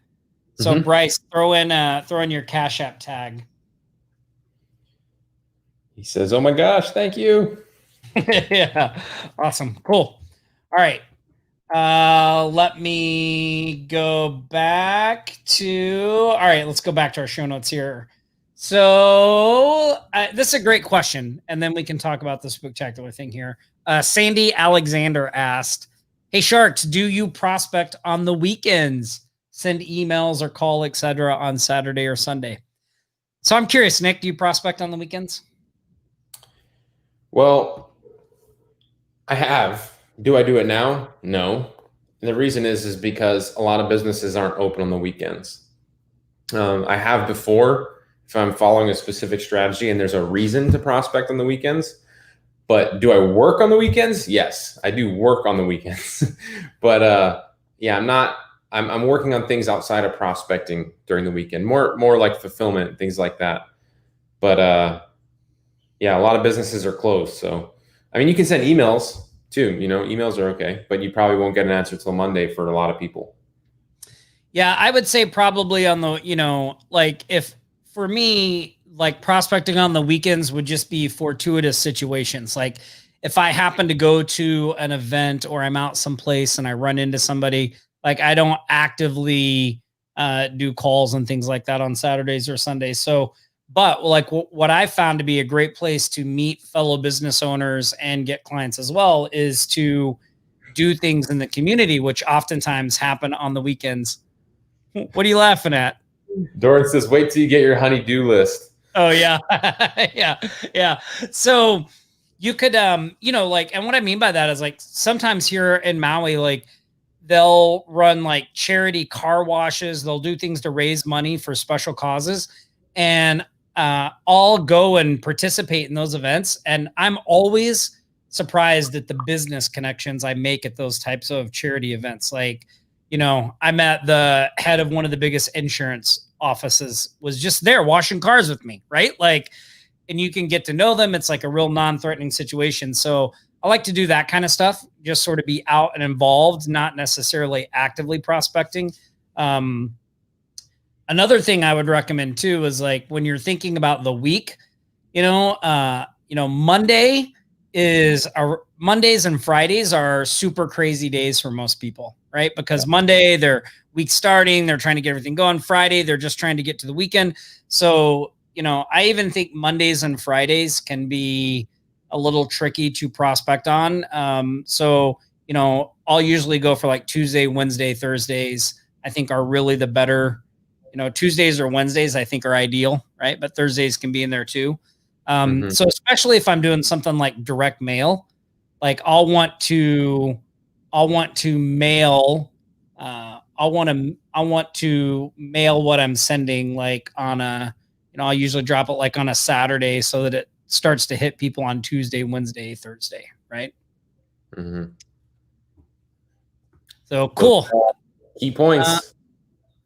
So Bryce, throw in your Cash App tag. He says, "Oh my gosh, thank you." Yeah, awesome, cool. All right, Let me go back to, all right, let's go back to our show notes here. So this is a great question. And then we can talk about the spectacular thing here. Sandy Alexander asked, hey Sharks, do you prospect on the weekends? Send emails or call, etc. on Saturday or Sunday? So I'm curious, Nick, do you prospect on the weekends? Well, I have. Do I do it now? No. And the reason is because a lot of businesses aren't open on the weekends. I have before, if I'm following a specific strategy and there's a reason to prospect on the weekends. But do I work on the weekends? Yes, I do work on the weekends. But yeah, I'm working on things outside of prospecting during the weekend, more like fulfillment, things like that. But yeah, a lot of businesses are closed. So, I mean, you can send emails too, emails are okay, but you probably won't get an answer till Monday for a lot of people. Yeah, I would say probably on the, like if for me, like prospecting on the weekends would just be fortuitous situations. Like if I happen to go to an event or I'm out someplace and I run into somebody, like I don't actively do calls and things like that on Saturdays or Sundays. So, but like what I found to be a great place to meet fellow business owners and get clients as well is to do things in the community, which oftentimes happen on the weekends. What are you laughing at? Doran says, wait till you get your honey-do list. Oh yeah. yeah. So you could, like, and what I mean by that is like sometimes here in Maui, like they'll run like charity car washes. They'll do things to raise money for special causes. And I'll go and participate in those events. And I'm always surprised at the business connections I make at those types of charity events. Like, I met the head of one of the biggest insurance offices was just there washing cars with me, right? Like, and you can get to know them. It's like a real non-threatening situation. So I like to do that kind of stuff, just sort of be out and involved, not necessarily actively prospecting. Another thing I would recommend too is like when you're thinking about the week, Mondays and Fridays are super crazy days for most people, right? Because Monday, their week's starting, they're trying to get everything going. Friday, they're just trying to get to the weekend. So, I even think Mondays and Fridays can be a little tricky to prospect on. So, I'll usually go for like Tuesday, Wednesday, Thursdays, I think are really the better, Tuesdays or Wednesdays, I think are ideal, right? But Thursdays can be in there too. So especially if I'm doing something like direct mail, like I'll want to mail what I'm sending like on a, I'll usually drop it like on a Saturday so that it starts to hit people on Tuesday, Wednesday, Thursday, right? Mm-hmm. So cool. Key points.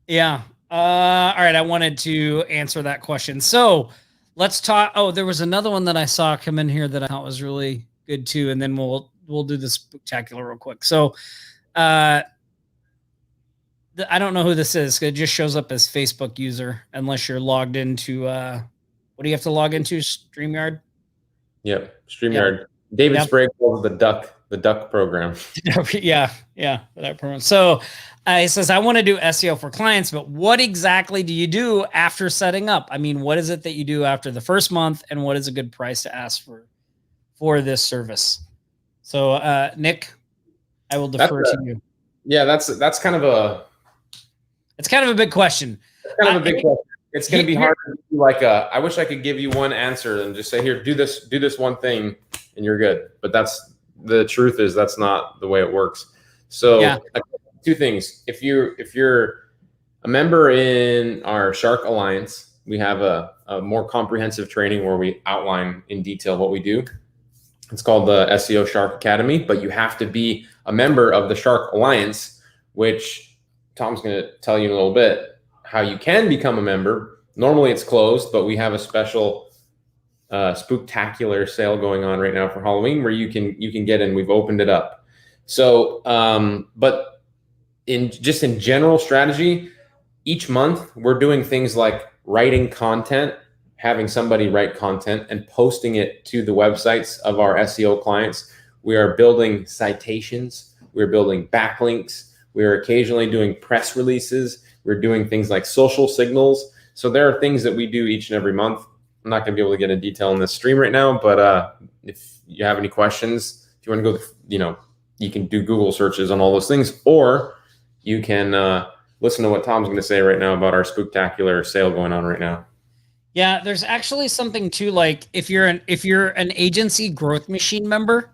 Yeah. All right. I wanted to answer that question. So let's talk. Oh, there was another one that I saw come in here that I thought was really good too. And then we'll do the spectacular real quick. So, I don't know who this is. It just shows up as Facebook user unless you're logged into, what do you have to log into? StreamYard? Yep. StreamYard. Yep. David Sprague calls the duck program. Yeah. That program. So he says, I want to do SEO for clients, but what exactly do you do after setting up? I mean, what is it that you do after the first month and what is a good price to ask for this service? So, Nick, I will defer to you. Yeah, that's kind of a big question. It's kind of a big question. It's going to be hard to do like I wish I could give you one answer and just say, here, do this one thing and you're good. But the truth is that's not the way it works. So two things. If you're a member in our Shark Alliance, we have a more comprehensive training where we outline in detail what we do. It's called the SEO Shark Academy, but you have to be a member of the Shark Alliance, which Tom's going to tell you in a little bit how you can become a member. Normally it's closed, but we have a special Spooktacular Sale going on right now for Halloween where you can get in. We've opened it up. So, but in general strategy, each month we're doing things like writing content, having somebody write content and posting it to the websites of our SEO clients. We are building citations. We're building backlinks. We're occasionally doing press releases. We're doing things like social signals. So there are things that we do each and every month. I'm not going to be able to get into detail in this stream right now, but if you have any questions, if you want to go, you can do Google searches on all those things, or you can listen to what Tom's going to say right now about our Spooktacular Sale going on right now. Yeah, there's actually something too, like if you're an agency growth machine member,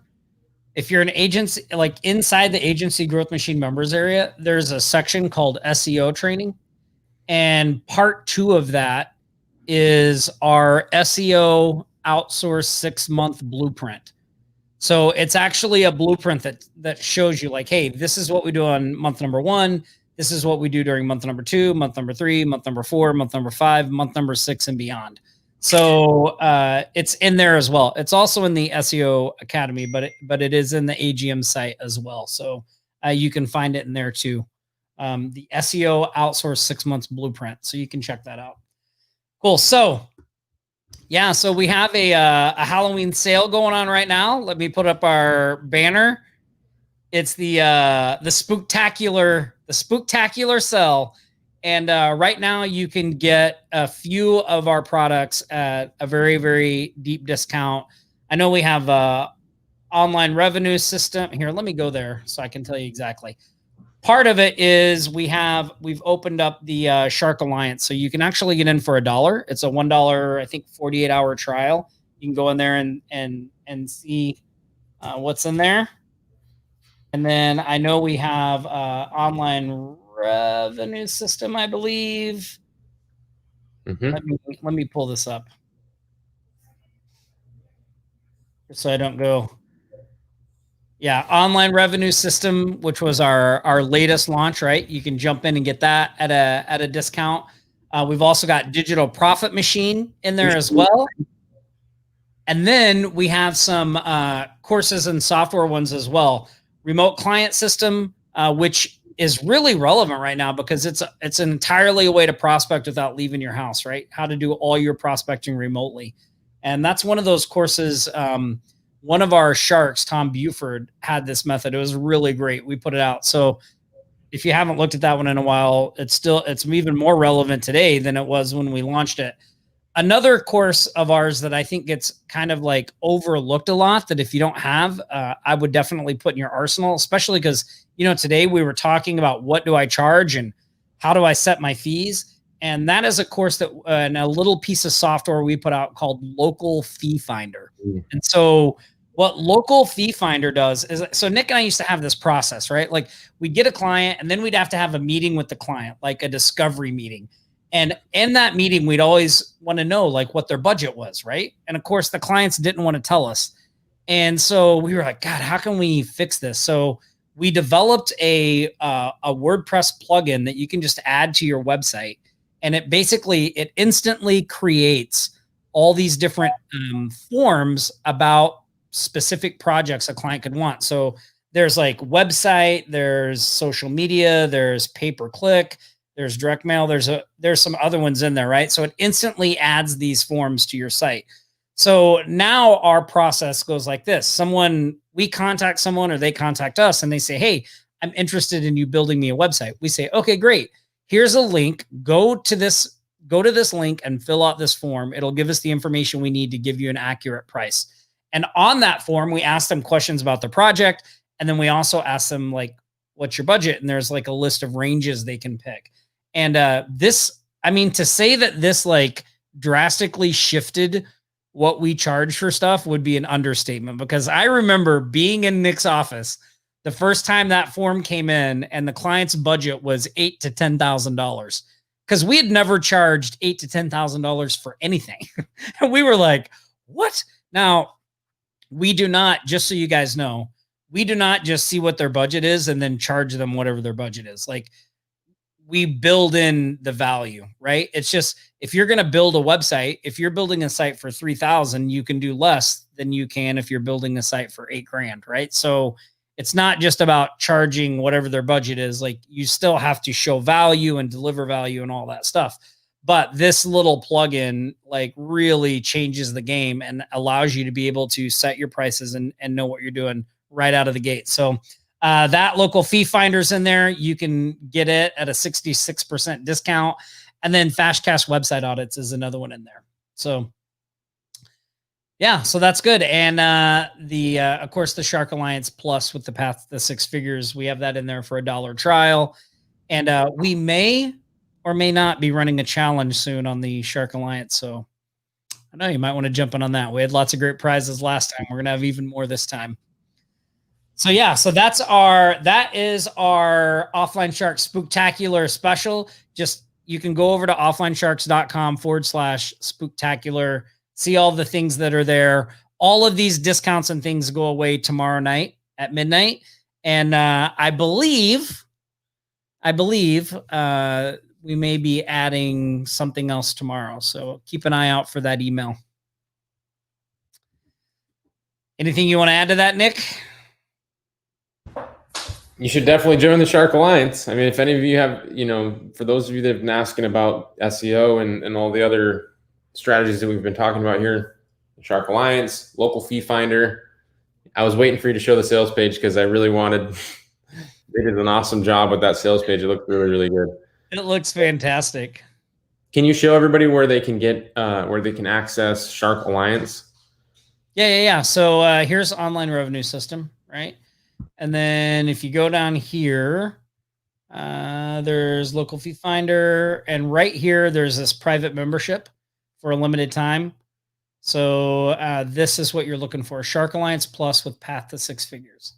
if you're an agency, like inside the agency growth machine members area, there's a section called SEO training. And part 2 of that is our SEO outsource 6-month blueprint. So it's actually a blueprint that shows you like, hey, this is what we do on month number 1. This is what we do during month number 2, month number 3, month number 4, month number 5, month number 6, and beyond. So it's in there as well. It's also in the SEO Academy, but it is in the AGM site as well. So you can find it in there too. The SEO outsource 6 months blueprint. So you can check that out. Cool. So yeah, so we have a Halloween sale going on right now. Let me put up our banner. It's the Spooktacular Sale. And right now you can get a few of our products at a very, very deep discount. I know we have a online revenue system. Here, let me go there so I can tell you exactly. Part of it is we've opened up the Shark Alliance. So you can actually get in for $1. It's a $1, I think, 48-hour trial. You can go in there and see what's in there. And then I know we have online revenue system, I believe. Mm-hmm. Let me pull this up so I don't go. Yeah, online revenue system, which was our latest launch, right? You can jump in and get that at a discount. We've also got digital profit machine in there as well. And then we have some courses and software ones as well. Remote client system, which is really relevant right now because it's entirely a way to prospect without leaving your house, right? How to do all your prospecting remotely. And that's one of those courses. One of our sharks, Tom Buford, had this method. It was really great. We put it out. So if you haven't looked at that one in a while, it's even more relevant today than it was when we launched it. Another course of ours that I think gets kind of like overlooked a lot, that if you don't have, I would definitely put in your arsenal, especially because, today we were talking about what do I charge and how do I set my fees. And that is a course that and a little piece of software we put out called Local Fee Finder. And so what Local Fee Finder does is, so Nick and I used to have this process, right? Like we'd get a client and then we'd have to have a meeting with the client, like a discovery meeting. And in that meeting, we'd always want to know like what their budget was, right? And of course, the clients didn't want to tell us. And so we were like, God, how can we fix this? So we developed a WordPress plugin that you can just add to your website. And it instantly creates all these different forms about specific projects a client could want. So there's like website, there's social media, there's pay-per-click, there's direct mail, there's some other ones in there, right? So it instantly adds these forms to your site. So now our process goes like this. We contact someone or they contact us and they say, hey, I'm interested in you building me a website. We say, okay, great. Here's a link. Go to this link and fill out this form. It'll give us the information we need to give you an accurate price. And on that form, we ask them questions about the project. And then we also ask them like, what's your budget? And there's like a list of ranges they can pick. And to say that this like drastically shifted what we charge for stuff would be an understatement, because I remember being in Nick's office the first time that form came in and the client's budget was $8,000 to $10,000, because we had never charged $8,000 to $10,000 for anything. And we were like, what? Now, we do not, just so you guys know, we do not just see what their budget is and then charge them whatever their budget is. Like, we build in the value, right? It's just, if you're going to build a website, if you're building a site for 3,000, you can do less than you can if you're building a site for $8,000, right? So it's not just about charging whatever their budget is. Like, you still have to show value and deliver value and all that stuff. But this little plugin like really changes the game and allows you to be able to set your prices and know what you're doing right out of the gate. So That local fee finder's in there. You can get it at a 66% discount. And then Fast Cash website audits is another one in there. So yeah, so that's good. And of course, the Shark Alliance Plus with the path to the six figures, we have that in there for $1 trial. And we may or may not be running a challenge soon on the Shark Alliance. So I know you might want to jump in on that. We had lots of great prizes last time. We're going to have even more this time. So yeah, so that is our Offline Shark Spooktacular special. Just, you can go over to offlinesharks.com/spooktacular, see all the things that are there. All of these discounts and things go away tomorrow night at midnight. And I believe we may be adding something else tomorrow. So keep an eye out for that email. Anything you want to add to that, Nick? You should definitely join the Shark Alliance. I mean, if any of you have, for those of you that have been asking about SEO and all the other strategies that we've been talking about here, Shark Alliance, local fee finder. I was waiting for you to show the sales page because I really wanted, they did an awesome job with that sales page. It looked really, really good. It looks fantastic. Can you show everybody where they can get, where they can access Shark Alliance? Yeah. So here's online revenue system, right? And then if you go down here, there's local fee finder, and right here there's this private membership for a limited time. So this is what you're looking for: Shark Alliance Plus with path to six figures.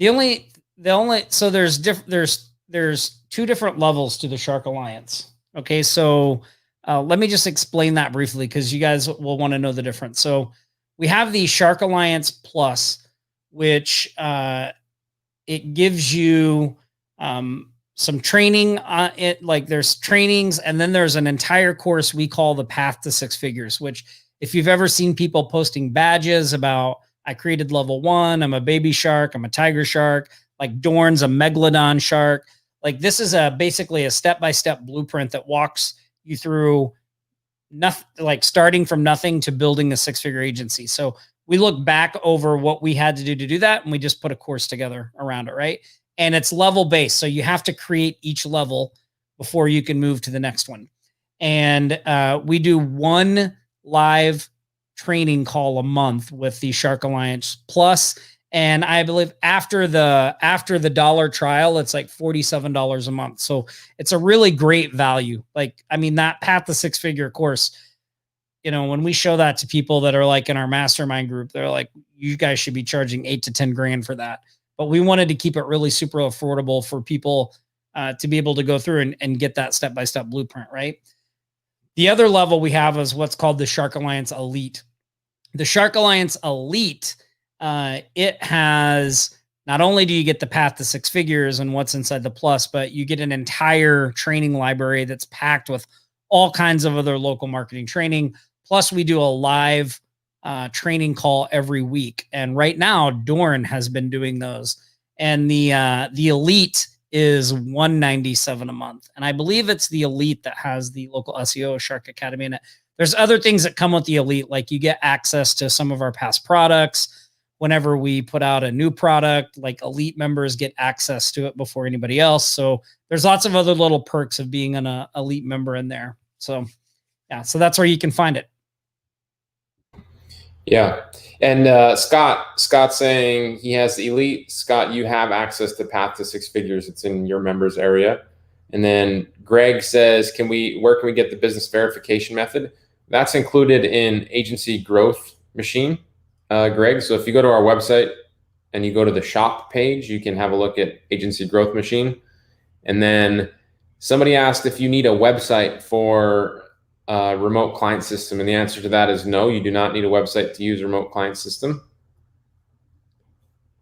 So there's two different levels to the Shark Alliance. Okay, so let me just explain that briefly because you guys will want to know the difference. So we have the Shark Alliance Plus, which it gives you some training on it. Like there's trainings, and then there's an entire course we call the Path to Six Figures, which if you've ever seen people posting badges about, I created level 1, I'm a baby shark, I'm a tiger shark, like Dorn's a megalodon shark. Like this is basically a step-by-step blueprint that walks you through nothing, like starting from nothing to building a six-figure agency. So we look back over what we had to do that, and we just put a course together around it, right? And it's level based, so you have to create each level before you can move to the next one. And we do one live training call a month with the Shark Alliance Plus. And I believe after the $1 trial, it's like $47 a month. So it's a really great value. Like, I mean, that Path to Six Figure course, when we show that to people that are like in our mastermind group, they're like, you guys should be charging $8 to $10 grand for that. But we wanted to keep it really super affordable for people to be able to go through and get that step-by-step blueprint, right? The other level we have is what's called the Shark Alliance Elite. The Shark Alliance Elite, it has, not only do you get the Path to Six Figures and what's inside the Plus, but you get an entire training library that's packed with all kinds of other local marketing training. Plus, we do a live training call every week. And right now, Dorn has been doing those. And the Elite is $197 a month. And I believe it's the Elite that has the local SEO Shark Academy in it. There's other things that come with the Elite, like you get access to some of our past products. Whenever we put out a new product, like Elite members get access to it before anybody else. So there's lots of other little perks of being an Elite member in there. So yeah, so that's where you can find it. Yeah. And Scott's saying he has the Elite. Scott, you have access to Path to Six Figures. It's in your members area. And then Greg says, where can we get the business verification method? That's included in Agency Growth Machine, Greg. So if you go to our website and you go to the shop page, you can have a look at Agency Growth Machine. And then somebody asked if you need a website for remote client system, and the answer to that is no, you do not need a website to use remote client system.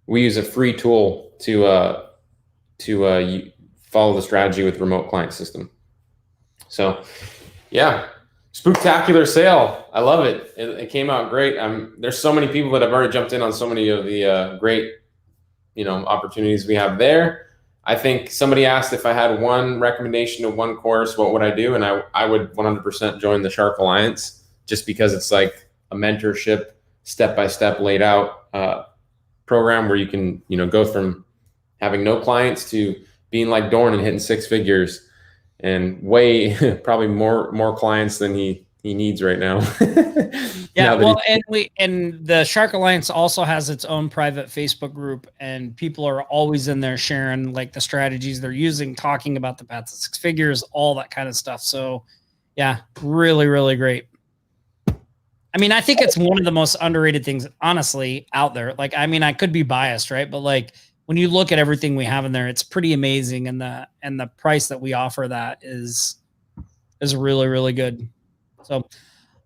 We use a free tool to follow the strategy with remote client system. So yeah, Spooktacular Sale, I love it. It came out great. There's so many people that have already jumped in on so many of the great opportunities we have there. I think somebody asked if I had one recommendation of one course, what would I do? And I would 100% join the Shark Alliance, just because it's like a mentorship, step-by-step laid out program where you can, go from having no clients to being like Dorn and hitting 6 figures and way probably more clients than he needs right now. Yeah, well, and the Shark Alliance also has its own private Facebook group, and people are always in there sharing like the strategies they're using, talking about the paths to 6 figures, all that kind of stuff. So yeah, really, really great. I mean, I think it's one of the most underrated things, honestly, out there. Like, I mean, I could be biased, right? But like when you look at everything we have in there, it's pretty amazing. And the price that we offer that is really, really good. So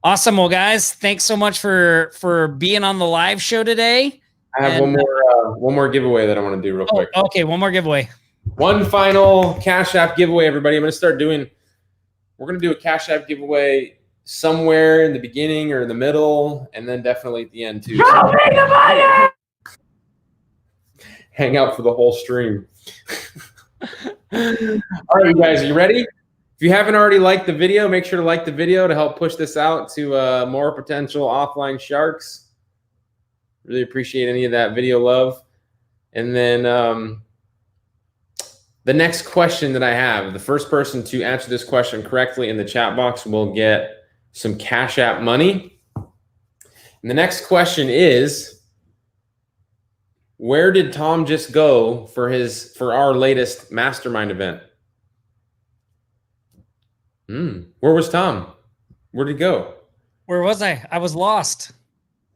awesome. Well, guys, thanks so much for being on the live show today. I have one more giveaway that I want to do real quick. Okay, one more giveaway. One final Cash App giveaway, everybody. We're going to do a Cash App giveaway somewhere in the beginning or in the middle, and then definitely at the end too. Show me the money! Hang out for the whole stream. All right, you guys, are you ready? If you haven't already liked the video, make sure to like the video to help push this out to more potential offline sharks. Really appreciate any of that video love. And then the next question that I have, the first person to answer this question correctly in the chat box will get some Cash App money. And the next question is, where did Tom just go for our latest mastermind event? Where was Tom? Where did he go? Where was I? I was lost.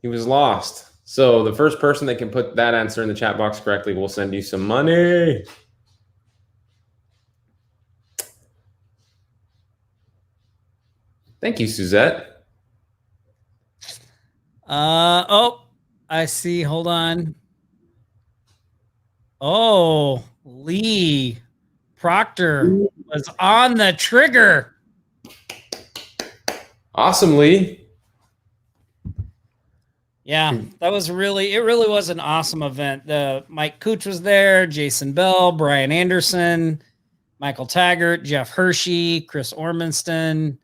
He was lost. So the first person that can put that answer in the chat box correctly will send you some money. Thank you, Suzette. I see. Hold on. Oh, Lee Proctor was on the trigger. Awesome, Lee. Yeah, that was it really was an awesome event. Mike Cooch was there, Jason Bell, Brian Anderson, Michael Taggart, Jeff Hershey, Chris Ormanston.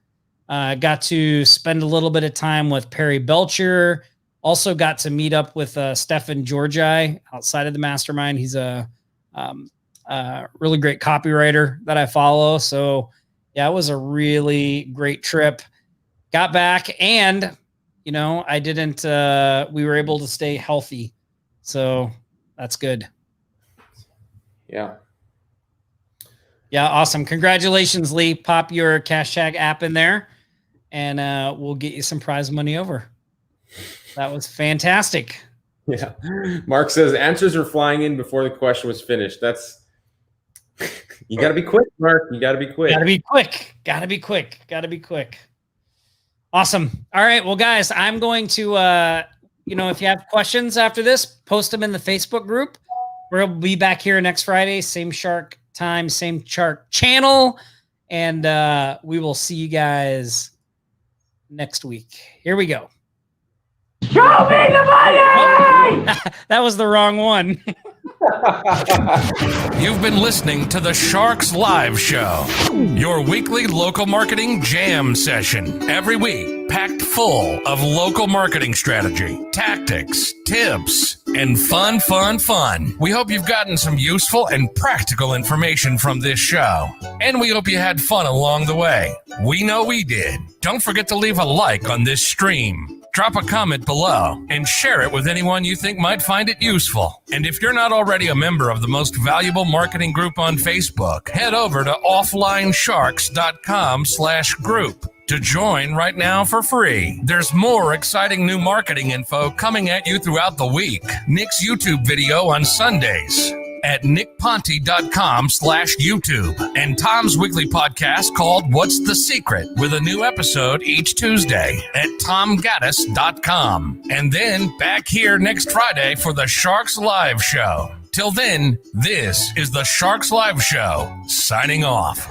Got to spend a little bit of time with Perry Belcher. Also got to meet up with Stefan Georgi outside of the mastermind. He's a really great copywriter that I follow. So yeah, it was a really great trip. Got back and, I didn't, we were able to stay healthy. So that's good. Yeah. Yeah. Awesome. Congratulations, Lee. Pop your Cashtag app in there and we'll get you some prize money over. That was fantastic. Yeah. Mark says answers are flying in before the question was finished. You got to be quick, Mark. You got to be quick. Got to be quick. Awesome. All right. Well, guys, I'm going to, if you have questions after this, post them in the Facebook group. We'll be back here next Friday. Same shark time, same shark channel. And we will see you guys next week. Here we go. Show me the money! That was the wrong one. You've been listening to the Sharks Live Show, your weekly local marketing jam session. Every week, packed full of local marketing strategy, tactics, tips, and fun. We hope you've gotten some useful and practical information from this show. And we hope you had fun along the way. We know we did. Don't forget to leave a like on this stream. Drop a comment below and share it with anyone you think might find it useful. And if you're not already a member of the most valuable marketing group on Facebook, head over to offlinesharks.com/group to join right now for free. There's more exciting new marketing info coming at you throughout the week. Nick's YouTube video on Sundays at nickponte.com/YouTube, and Tom's weekly podcast called What's the Secret, with a new episode each Tuesday at tomgaddis.com. And then back here next Friday for the Sharks Live Show. Till then, this is the Sharks Live Show, signing off.